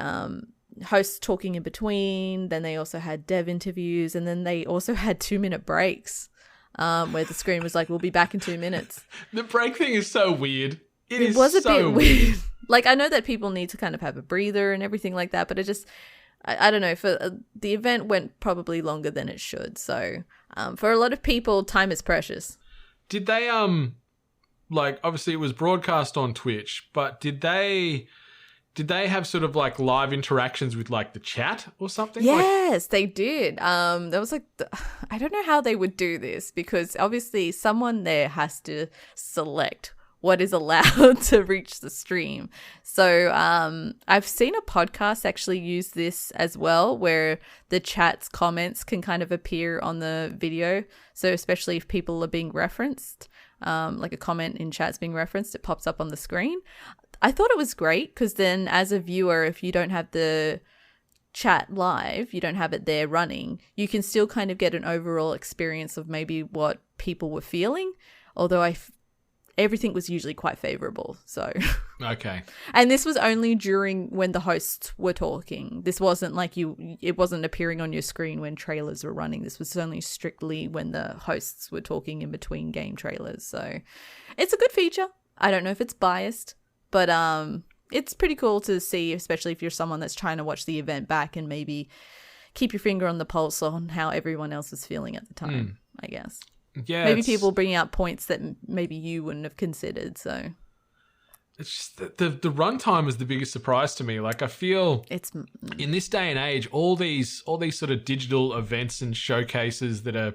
hosts talking in between. Then they also had dev interviews, and then they also had 2-minute breaks where the screen was like, "We'll be back in 2 minutes." The break thing is so weird. It was a bit weird. Like, I know that people need to kind of have a breather and everything like that, but it just, I don't know, for the event went probably longer than it should. So for a lot of people, time is precious. Did they, like, obviously it was broadcast on Twitch, but did they have sort of like live interactions with like the chat or something? Yes, they did. There was like, I don't know how they would do this, because obviously someone there has to select what is allowed to reach the stream. So I've seen a podcast actually use this as well, where the chat's comments can kind of appear on the video. So especially if people are being referenced, like a comment in chat's being referenced, it pops up on the screen. I thought it was great, because then as a viewer, if you don't have the chat live, you don't have it there running, you can still kind of get an overall experience of maybe what people were feeling. Although everything was usually quite favorable. So okay. And this was only during when the hosts were talking. This wasn't like it wasn't appearing on your screen when trailers were running. This was only strictly when the hosts were talking in between game trailers. So it's a good feature. I don't know if it's biased, but it's pretty cool to see, especially if you're someone that's trying to watch the event back and maybe keep your finger on the pulse on how everyone else is feeling at the time, I guess. Yeah, maybe people bringing out points that maybe you wouldn't have considered. So it's just the runtime is the biggest surprise to me. Like, I feel it's in this day and age, all these sort of digital events and showcases that are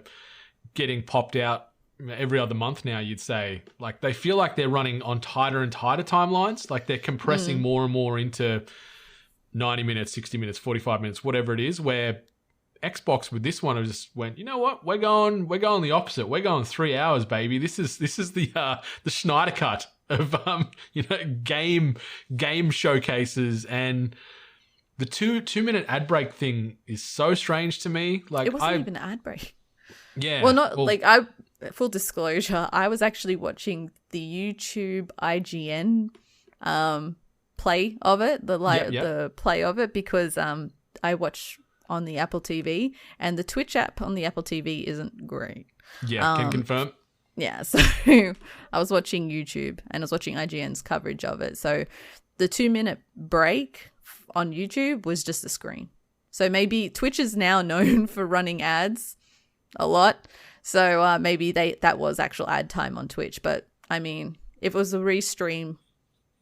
getting popped out every other month now, you'd say, like, they feel like they're running on tighter and tighter timelines. Like, they're compressing more and more into 90 minutes, 60 minutes, 45 minutes, whatever it is, where Xbox with this one just went, you know what, we're going the opposite. We're going 3 hours, baby. This is the Schneider cut of game showcases. And the 2-minute ad break thing is so strange to me. Like, it wasn't even an ad break. Yeah. Well, full disclosure, I was actually watching the YouTube IGN play of it, the play of it, because I watch on the Apple TV, and the Twitch app on the Apple TV isn't great. Yeah, can confirm. Yeah, so I was watching YouTube and I was watching IGN's coverage of it. So the 2-minute break on YouTube was just a screen. So maybe Twitch is now known for running ads a lot. So maybe that was actual ad time on Twitch. But I mean, if it was a restream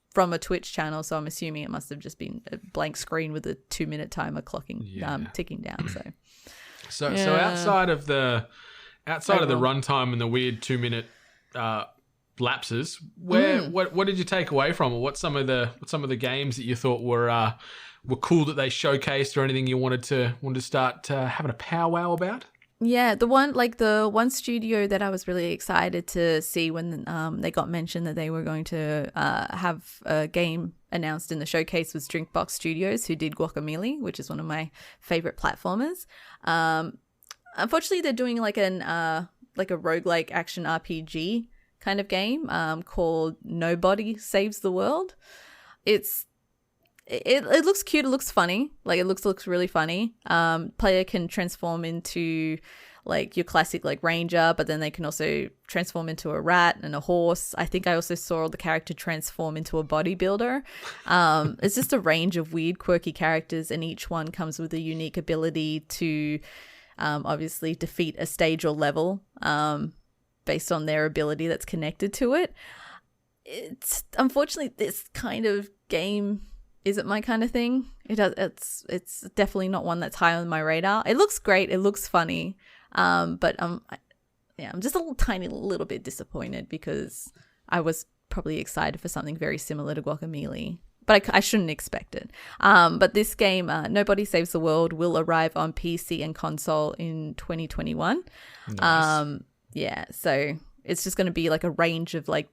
from a Twitch channel, so I'm assuming it must have just been a blank screen with a 2-minute timer clocking, ticking down. So outside of the runtime and the weird 2-minute lapses, what did you take away from it? What's some of the games that you thought were cool that they showcased, or anything you wanted to start having a powwow about? Yeah, the one studio that I was really excited to see when they got mentioned that they were going to have a game announced in the showcase was Drinkbox Studios, who did Guacamelee, which is one of my favorite platformers. Unfortunately, they're doing like a roguelike action RPG kind of game called Nobody Saves the World. It looks cute. It looks funny. Like, it looks really funny. Player can transform into like your classic like ranger, but then they can also transform into a rat and a horse. I think I also saw the character transform into a bodybuilder. It's just a range of weird, quirky characters, and each one comes with a unique ability to obviously defeat a stage or level based on their ability that's connected to it. It's unfortunately this kind of game isn't my kind of thing. It's definitely not one that's high on my radar. It looks great. It looks funny. But I'm just a tiny little bit disappointed, because I was probably excited for something very similar to Guacamelee, but I shouldn't expect it. But this game, Nobody Saves the World, will arrive on PC and console in 2021. Nice. So it's just going to be like a range of like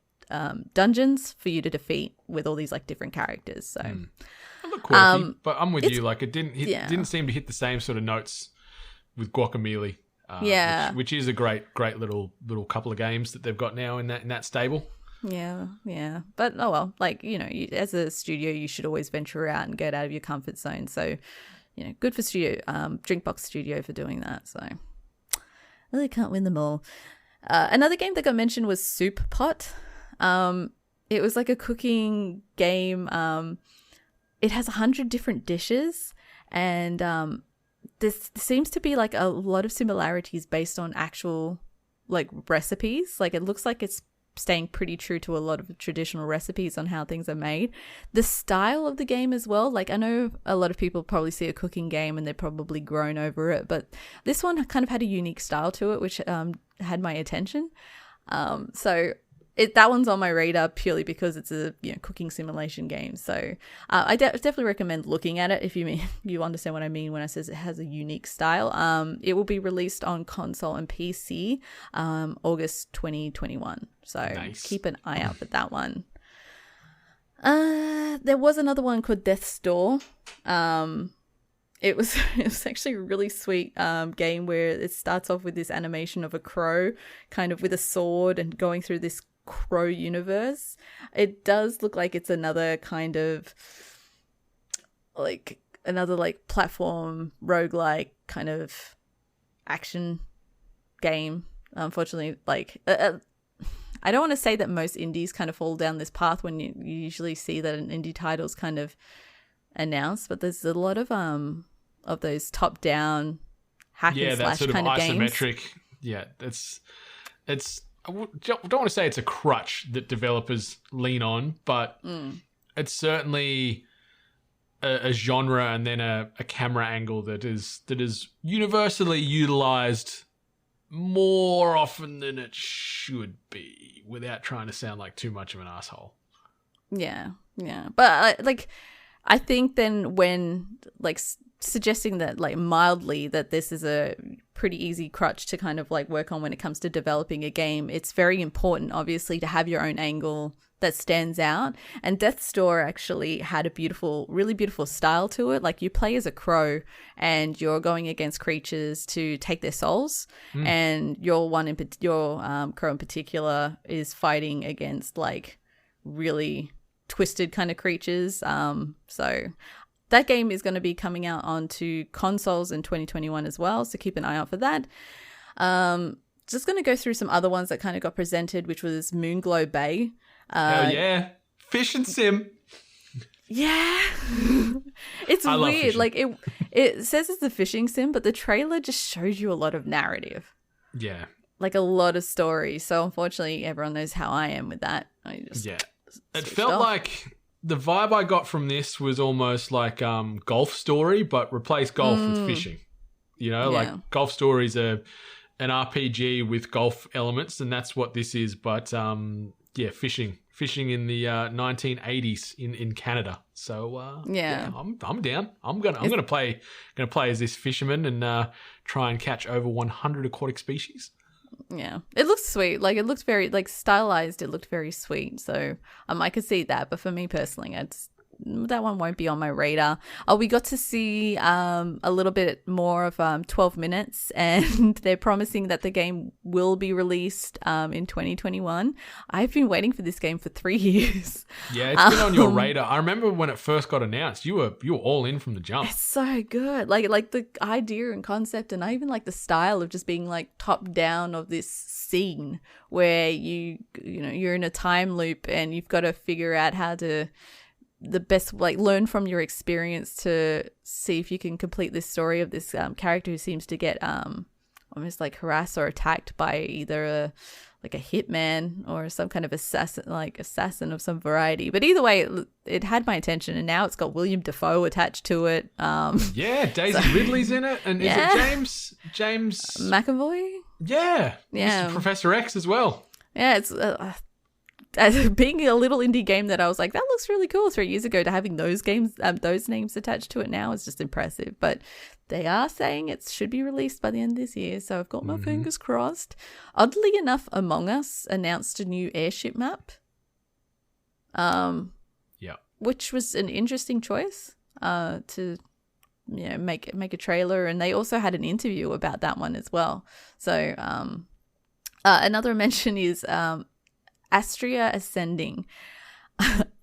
dungeons for you to defeat with all these like different characters. So I look quirky, but I'm with you. Like, it didn't seem to hit the same sort of notes with Guacamelee. Which is a great little couple of games that they've got now in that stable. Yeah. But oh well, like, as a studio, you should always venture out and get out of your comfort zone. So, good for Drinkbox Studio for doing that. So, really can't win them all. Another game that got mentioned was Soup Pot. It was like a cooking game. It has 100 different dishes, and this seems to be like a lot of similarities based on actual like recipes. Like, it looks like it's staying pretty true to a lot of traditional recipes on how things are made. The style of the game as well, like, I know a lot of people probably see a cooking game and they're probably grown over it, but this one kind of had a unique style to it, which had my attention. So that one's on my radar purely because it's a cooking simulation game. So I definitely recommend looking at it if you understand what I mean when I says it has a unique style. It will be released on console and PC August 2021. So nice. Keep an eye out for that one. There was another one called Death's Door. It was actually a really sweet game where it starts off with this animation of a crow kind of with a sword and going through this crow universe. It does look like it's another kind of like platform roguelike kind of action game. Unfortunately, like I don't want to say that most indies kind of fall down this path when you usually see that an indie title's kind of announced, but there's a lot of those top down hack and slash that sort kind of of isometric games. Yeah, it's I don't want to say it's a crutch that developers lean on, but it's certainly a genre and then a camera angle that is universally utilized more often than it should be, without trying to sound like too much of an asshole. Yeah. But I think then when like suggesting that like mildly that this is a pretty easy crutch to kind of like work on when it comes to developing a game, it's very important obviously to have your own angle that stands out. And Death's Door actually had a really beautiful style to it. Like, you play as a crow and you're going against creatures to take their souls, and your crow in particular is fighting against like really twisted kind of creatures. So that game is going to be coming out onto consoles in 2021 as well, so keep an eye out for that. Just going to go through some other ones that kind of got presented, which was Moonglow Bay. Hell yeah. Fish and sim. Yeah. It's weird. Like, it says it's a fishing sim, but the trailer just shows you a lot of narrative. Yeah. Like, a lot of story. So unfortunately, everyone knows how I am with that. It felt like the vibe I got from this was almost like Golf Story, but replace golf with fishing. Like Golf Story is an RPG with golf elements, and that's what this is. But fishing in the 1980s in Canada. So I'm down. I'm gonna play as this fisherman and try and catch over 100 aquatic species. Yeah, it looks sweet. Like, it looks very like stylized. It looked very sweet. So I could see that, but for me personally, that one won't be on my radar. We got to see a little bit more of 12 Minutes, and they're promising that the game will be released in 2021. I've been waiting for this game for 3 years. Yeah, it's been on your radar. I remember when it first got announced, you were all in from the jump. It's so good. Like the idea and concept, and I even like the style of just being like top down of this scene where you're in a time loop and you've got to figure out how to the best, like, learn from your experience to see if you can complete this story of this character who seems to get almost like harassed or attacked by either a hitman or some kind of assassin of some variety. But either way, it had my attention, and now it's got William Dafoe attached to it. Daisy Ridley's in it, and is it James McAvoy? Yeah, Mr. Professor X as well. Yeah, it's as being a little indie game that I was like, that looks really cool 3 years ago, to having those names attached to it now is just impressive. But they are saying it should be released by the end of this year, so I've got my fingers crossed. Oddly enough, Among Us announced a new airship map, which was an interesting choice to make a trailer, and they also had an interview about that one as well. So another mention is Astria Ascending.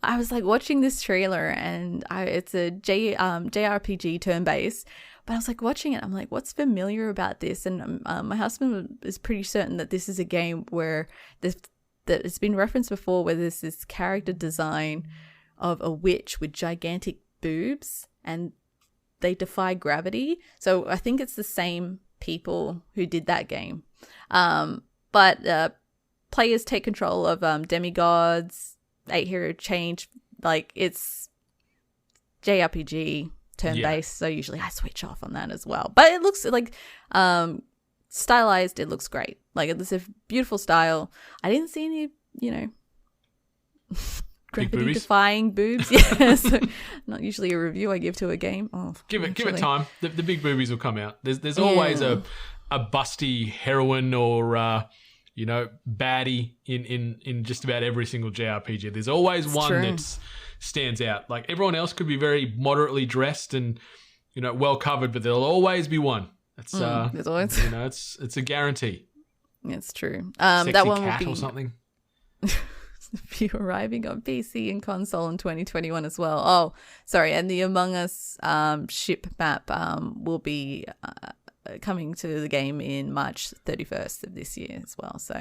I was like watching this trailer, and it's a JRPG turn-based, but I was like watching it. I'm like, what's familiar about this? And my husband is pretty certain that this is a game where that it's been referenced before, where there's this character design of a witch with gigantic boobs, and they defy gravity. So I think it's the same people who did that game. But players take control of demigods. 8-hero change, like it's JRPG turn-based, so usually I switch off on that as well. But it looks like stylized, it looks great. Like it's a beautiful style. I didn't see any, gravity defying boobs. Yeah, so not usually a review I give to a game. Oh, give it time. The big boobies will come out. There's always a busty heroine or baddie in just about every single JRPG. There's always one that stands out. Like everyone else could be very moderately dressed and well covered, but there'll always be one. It's there's always it's a guarantee. It's true. Sexy that one cat will be or something. be arriving on PC and console in 2021 as well. Oh, sorry, and the Among Us ship map will be coming to the game in March 31st of this year as well. So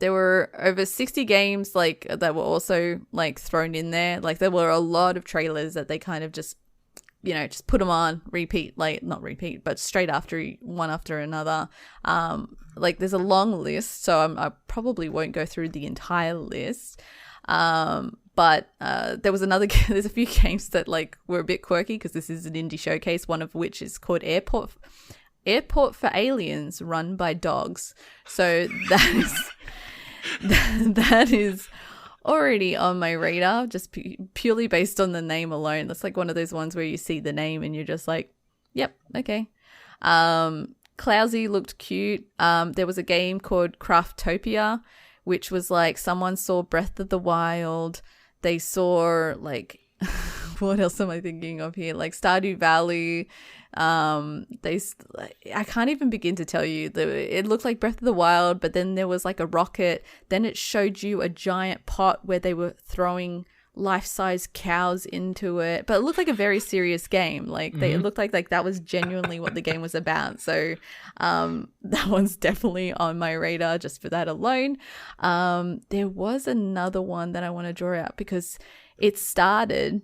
there were over 60 games like that were also like thrown in there. Like there were a lot of trailers that they kind of just put them on repeat, like not repeat, but straight after one after another. Like there's a long list, so I probably won't go through the entire list. But there was there's a few games that like were a bit quirky because this is an indie showcase, one of which is called Airport for Aliens Run by Dogs. So that is already on my radar, just purely based on the name alone. That's like one of those ones where you see the name and you're just like, yep, okay. Clousy looked cute. There was a game called Craftopia, which was like someone saw Breath of the Wild. They saw like, what else am I thinking of here? Like Stardew Valley. I can't even begin to tell you. It looked like Breath of the Wild, but then there was like a rocket. Then it showed you a giant pot where they were throwing life-size cows into it. But it looked like a very serious game. Like it looked like that was genuinely what the game was about. So that one's definitely on my radar just for that alone. There was another one that I want to draw out because it started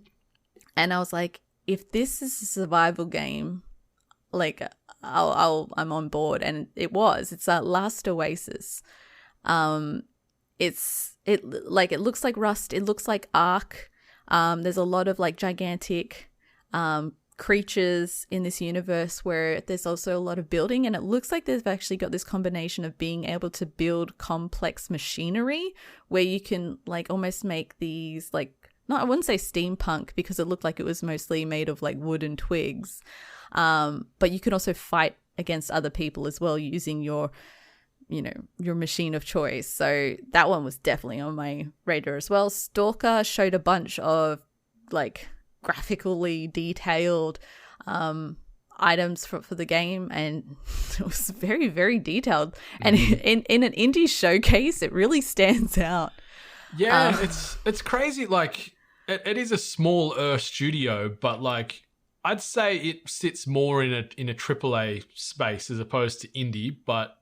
and I was like, if this is a survival game, like I'm on board. And it was. It's Last Oasis. It looks like Rust. It looks like Ark. There's a lot of like gigantic creatures in this universe where there's also a lot of building, and it looks like they've actually got this combination of being able to build complex machinery where you can like almost make these like, no, I wouldn't say steampunk because it looked like it was mostly made of like wood and twigs. But you can also fight against other people as well using your machine of choice. So that one was definitely on my radar as well. Stalker showed a bunch of like graphically detailed items for the game, and it was very, very detailed. And in an indie showcase, it really stands out. Yeah, it's crazy. Like it is a small studio, but like I'd say it sits more in a AAA space as opposed to indie, but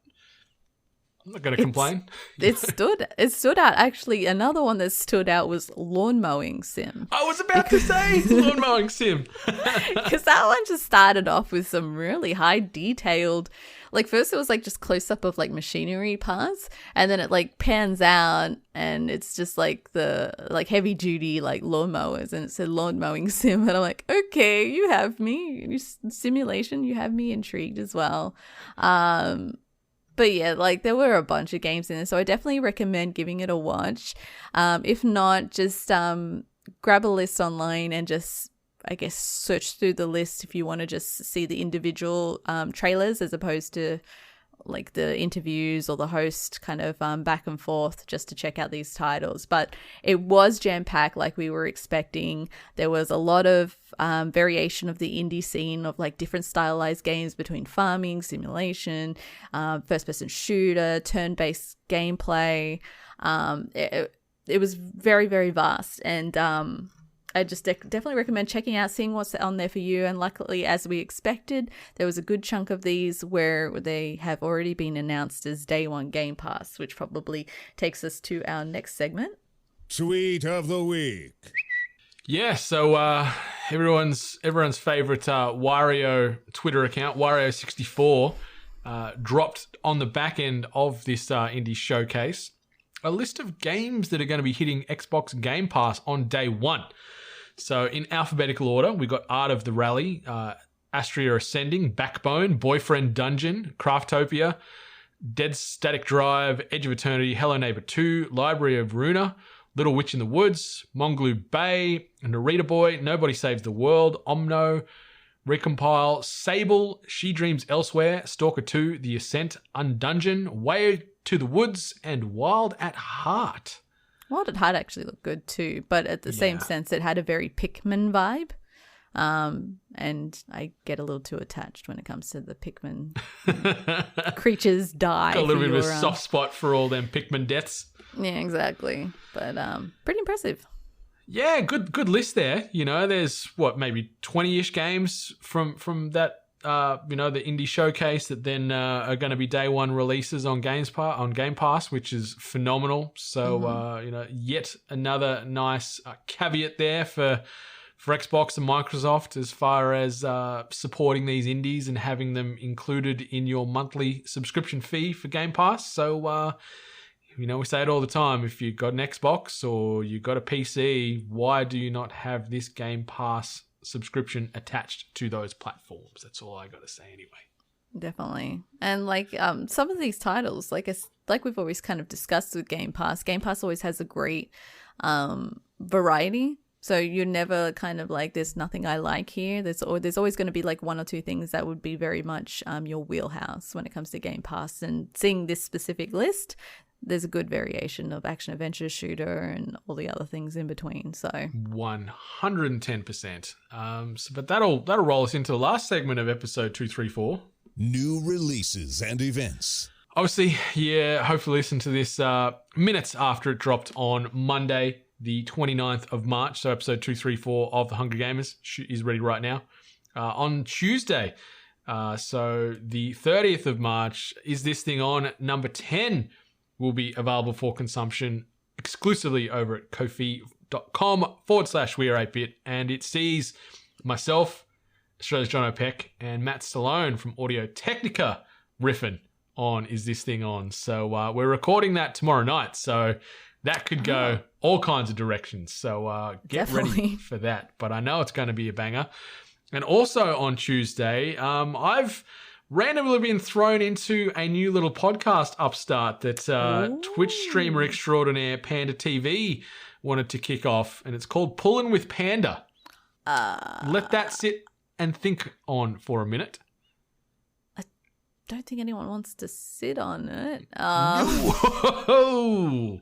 I'm not going to complain. It stood out. Actually, another one that stood out was Lawn Mowing Sim. I was about to say Lawn Mowing Sim. Because that one just started off with some really high detailed, like first it was like just close up of like machinery parts, and then it like pans out and it's just like the like heavy duty like lawnmowers, and it said Lawn Mowing Sim, and I'm like, okay, you have me. Simulation, you have me intrigued as well. But yeah, like there were a bunch of games in there, so I definitely recommend giving it a watch. If not, just grab a list online and just, I guess, search through the list if you want to just see the individual trailers as opposed to like the interviews or the host kind of back and forth just to check out these titles. But it was jam-packed like we were expecting. There was a lot of variation of the indie scene of like different stylized games between farming, simulation, first-person shooter, turn-based gameplay. It was very, very vast, and I just definitely recommend checking out, seeing what's on there for you. And luckily, as we expected, there was a good chunk of these where they have already been announced as Day 1 Game Pass, which probably takes us to our next segment. Tweet of the week. Yeah, so everyone's favorite Wario Twitter account, Wario64, dropped on the back end of this indie showcase a list of games that are going to be hitting Xbox Game Pass on day 1. So in alphabetical order, we got Art of the Rally, Astria Ascending, Backbone, Boyfriend Dungeon, Craftopia, Dead Static Drive, Edge of Eternity, Hello Neighbor 2, Library of Runa, Little Witch in the Woods, Monglue Bay, Narita Boy, Nobody Saves the World, Omno, Recompile, Sable, She Dreams Elsewhere, Stalker 2, The Ascent, Undungeon, Way to the Woods, and Wild at Heart. Wild at Heart actually looked good too, but at the same sense, it had a very Pikmin vibe. And I get a little too attached when it comes to the Pikmin creatures die. Got a little bit of a soft spot for all them Pikmin deaths. Yeah, exactly. But pretty impressive. Yeah, good list there. You know, there's maybe 20-ish games from that the indie showcase that then are going to be day 1 releases on Game Pass, which is phenomenal. So yet another nice caveat there for Xbox and Microsoft as far as supporting these indies and having them included in your monthly subscription fee for Game Pass. So we say it all the time. If you've got an Xbox or you've got a PC, why do you not have this Game Pass subscription attached to those platforms? That's all I got to say anyway. Definitely. And some of these titles, like we've always kind of discussed with Game Pass always has a great variety. So you're never kind of like, there's nothing I like here. There's always going to be like 1 or 2 things that would be very much your wheelhouse when it comes to Game Pass. And seeing this specific list, there's a good variation of action adventure shooter and all the other things in between. So 110%. But that'll roll us into the last segment of episode 234. New releases and events. Obviously, hopefully listen to this minutes after it dropped on Monday, the 29th of March. So episode 234 of The Hungry Gamers is ready right now. On Tuesday, so the 30th of March, Is This Thing On? Number 10 will be available for consumption exclusively over at ko-fi.com/weare8bit. And it sees myself, Australia's John O'Peck, and Matt Stallone from Audio Technica riffing on Is This Thing On? So we're recording that tomorrow night. So that could go all kinds of directions. So get ready for that. But I know it's going to be a banger. And also on Tuesday, I've randomly been thrown into a new little podcast upstart that Twitch streamer extraordinaire Panda TV wanted to kick off, and it's called Pullin' with Panda. Let that sit and think on for a minute. I don't think anyone wants to sit on it. Whoa!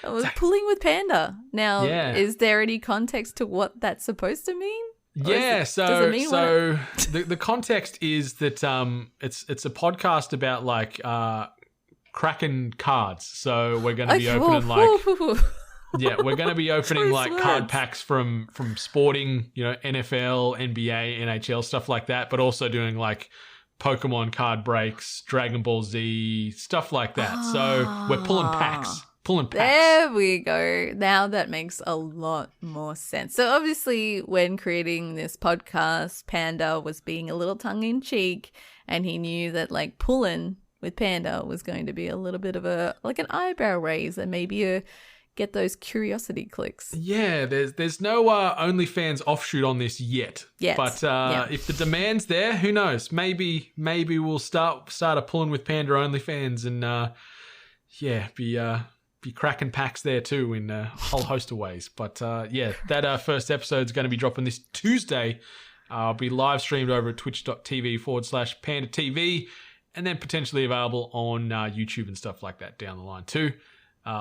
It was Pulling with Panda. Now, is there any context to what that's supposed to mean? Yeah, the context is that it's a podcast about like cracking cards. So we're going to be opening we're going to be opening like card packs from sporting, NFL, NBA, NHL, stuff like that, but also doing like Pokemon card breaks, Dragon Ball Z, stuff like that. So we're pulling packs. There we go. Now that makes a lot more sense. So obviously when creating this podcast, Panda was being a little tongue-in-cheek, and he knew that like pulling with Panda was going to be a little bit of an eyebrow raise and maybe get those curiosity clicks. Yeah, there's no OnlyFans offshoot on this yet. But if the demand's there, who knows? Maybe we'll start a Pulling with Panda OnlyFans and be cracking packs there too in a whole host of ways. But that first episode is going to be dropping this Tuesday. I'll be live streamed over at twitch.tv/Panda TV, and then potentially available on YouTube and stuff like that down the line too.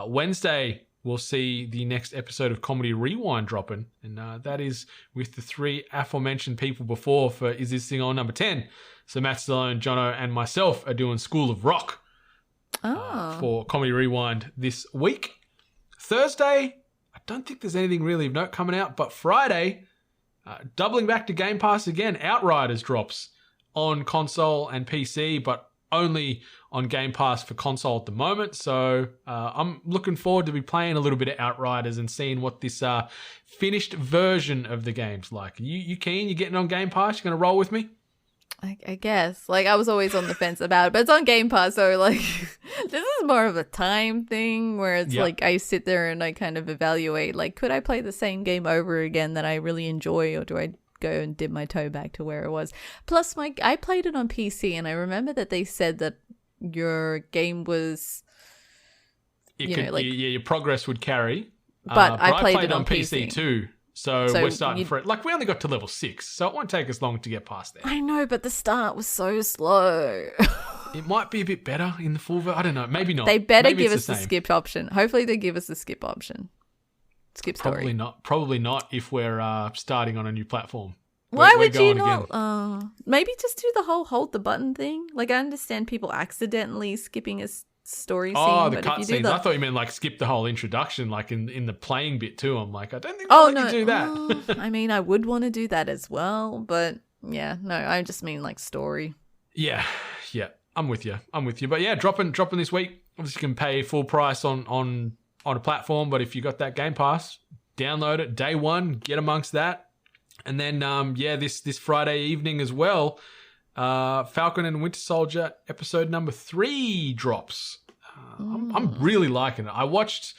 Wednesday, we'll see the next episode of Comedy Rewind dropping, and that is with the 3 aforementioned people before for Is This Thing On? Number 10. So Matt Stallone, Jono, and myself are doing School of Rock for Comedy Rewind this week. Thursday, I don't think there's anything really of note coming out, but Friday, doubling back to Game Pass again, Outriders drops on console and PC, but only on Game Pass for console at the moment. So I'm looking forward to be playing a little bit of Outriders and seeing what this finished version of the game's like. You keen? You getting on Game Pass? You going to roll with me? I guess. Like, I was always on the fence about it, but it's on Game Pass, so, like, this is more of a time thing where it's like I sit there and I kind of evaluate, like, could I play the same game over again that I really enjoy, or do I go and dip my toe back to where it was? Plus, I played it on PC, and I remember that they said that your game was, your progress would carry. But I played it on PC too. So we're starting for it. Like, we only got to level 6, so it won't take us long to get past there. I know, but the start was so slow. It might be a bit better in the full version. I don't know. Maybe not. They better Maybe give us the the skip option. Hopefully they give us the skip option. Skip story. Probably not. Probably not if we're starting on a new platform. Why would you not? Maybe just do the whole hold the button thing. Like, I understand people accidentally skipping a story scene. Oh, the but cutscenes. I thought you meant like skip the whole introduction, like in the playing bit too. I'm like, I don't think they'll let you do that. I mean, I would want to do that as well, but yeah, no, I just mean like story. Yeah, I'm with you. But yeah, dropping this week. Obviously, you can pay full price on a platform, but if you got that Game Pass, download it day one, get amongst that, and then this Friday evening as well. Falcon and Winter Soldier episode number 3 drops. I'm really liking it. I watched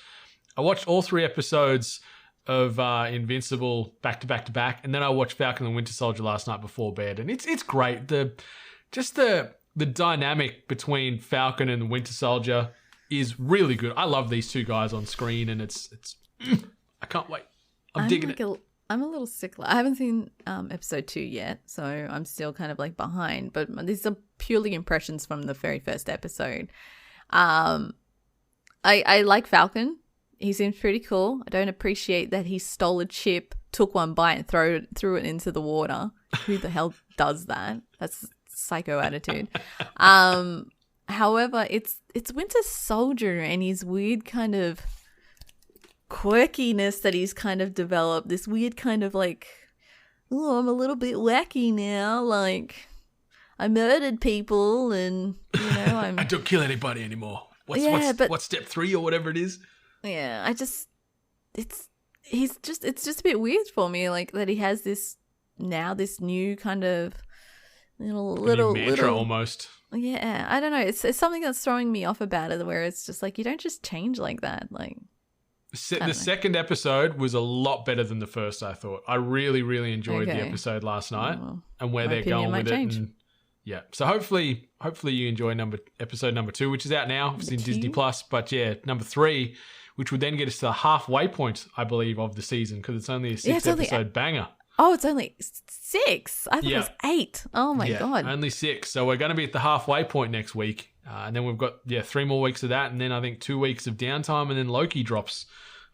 all 3 episodes of Invincible back to back, and then I watched Falcon and Winter Soldier last night before bed, and it's great. The dynamic between Falcon and Winter Soldier is really good. I love these two guys on screen, and it's I can't wait. I'm digging it. I'm a little stickler. I haven't seen episode 2 yet, so I'm still kind of like behind. But these are purely impressions from the very first episode. I like Falcon. He seems pretty cool. I don't appreciate that he stole a chip, took one bite, and threw it into the water. Who the hell does that? That's psycho attitude. However, it's Winter Soldier and his weird kind of quirkiness that he's kind of developed, this weird kind of like, oh, I'm a little bit wacky now, like I murdered people and I don't kill anybody anymore. What's step 3 or whatever it is? Yeah, it's just a bit weird for me, like that he has this new kind of little mantra almost. Yeah, I don't know. It's something that's throwing me off about it, where it's just like, you don't just change like that, like. The second episode was a lot better than the first, I thought. I really, really enjoyed the episode last night and where they're going with it. And, yeah. So hopefully you enjoy episode number 2, which is out now. It's in Disney Plus. But yeah, number 3, which would then get us to the halfway point, I believe, of the season, because it's only a 6-episode banger. Oh, it's only 6. I thought it was 8. Oh my God. Only 6. So we're going to be at the halfway point next week. And then we've got 3 more weeks of that, and then I think 2 weeks of downtime, and then Loki drops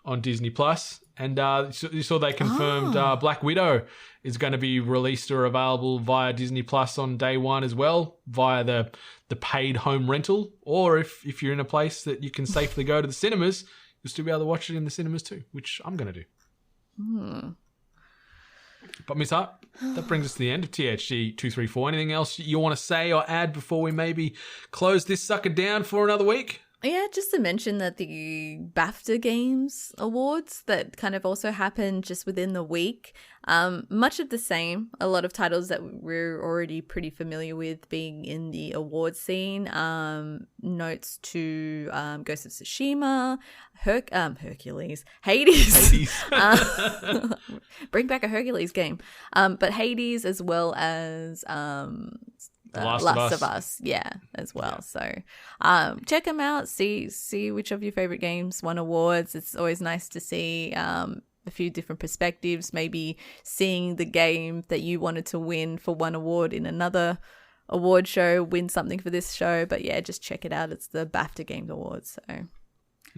on Disney Plus. And you saw they confirmed Black Widow is going to be released or available via Disney Plus on day 1 as well, via the paid home rental. Or if you're in a place that you can safely go to the cinemas, you'll still be able to watch it in the cinemas too, which I'm going to do. But Miss Hart, that brings us to the end of THG 234. Anything else you want to say or add before we maybe close this sucker down for another week? Yeah, just to mention that the BAFTA Games Awards that kind of also happened just within the week, much of the same. A lot of titles that we're already pretty familiar with being in the award scene. Notes to Ghost of Tsushima, Hercules, Hades. Bring back a Hercules game. But Hades, as well as Last of Us, as well. So check them out, see which of your favorite games won awards. It's always nice to see a few different perspectives, maybe seeing the game that you wanted to win for one award in another award show win something for this show. But yeah, just check it out. It's the BAFTA Games Awards, so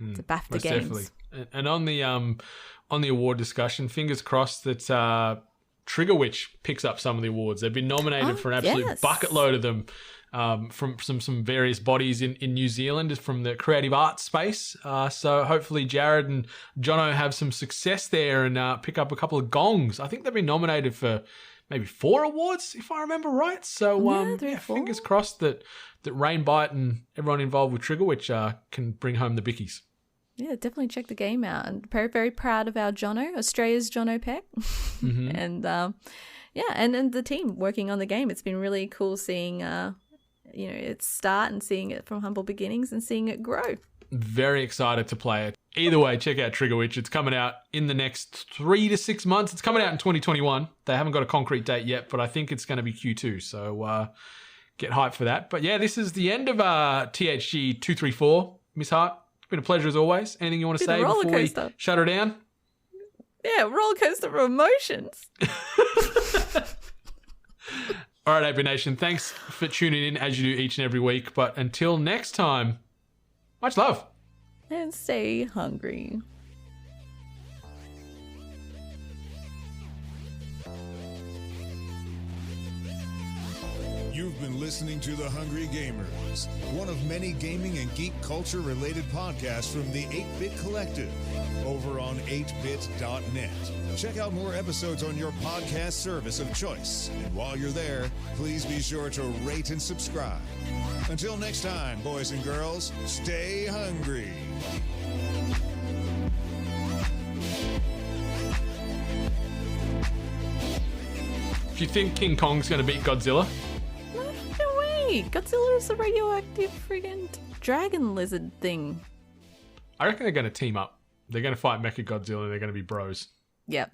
it's a BAFTA Games. Definitely. And on the award discussion, fingers crossed that Trigger Witch picks up some of the awards. They've been nominated for an absolute bucket load of them from some various bodies in New Zealand from the creative arts space. So hopefully Jared and Jono have some success there and pick up a couple of gongs. I think they've been nominated for maybe 4 awards, if I remember right. So fingers crossed that Rainbite and everyone involved with Trigger Witch can bring home the bickies. Yeah, definitely check the game out. And very, very proud of our Jono, Australia's Jono Peck. Mm-hmm. And and the team working on the game. It's been really cool seeing its start and seeing it from humble beginnings and seeing it grow. Very excited to play it. Either way, check out Trigger Witch. It's coming out in the next 3 to 6 months. It's coming out in 2021. They haven't got a concrete date yet, but I think it's going to be Q2. So get hyped for that. But yeah, this is the end of THG 234. Miss Hart, it's been a pleasure as always. Anything you want to say before we shut her down? Yeah, roller coaster of emotions. All right, AP Nation, thanks for tuning in as you do each and every week. But until next time, much love. And stay hungry. You've been listening to The Hungry Gamers, one of many gaming and geek culture related podcasts from the 8-Bit Collective over on 8bit.net. Check out more episodes on your podcast service of choice. And while you're there, please be sure to rate and subscribe. Until next time, boys and girls, stay hungry. If you think King Kong's going to beat Godzilla, No way! Godzilla is a radioactive friggin' dragon lizard thing. I reckon they're going to team up. They're going to fight Mechagodzilla and they're going to be bros. Yep.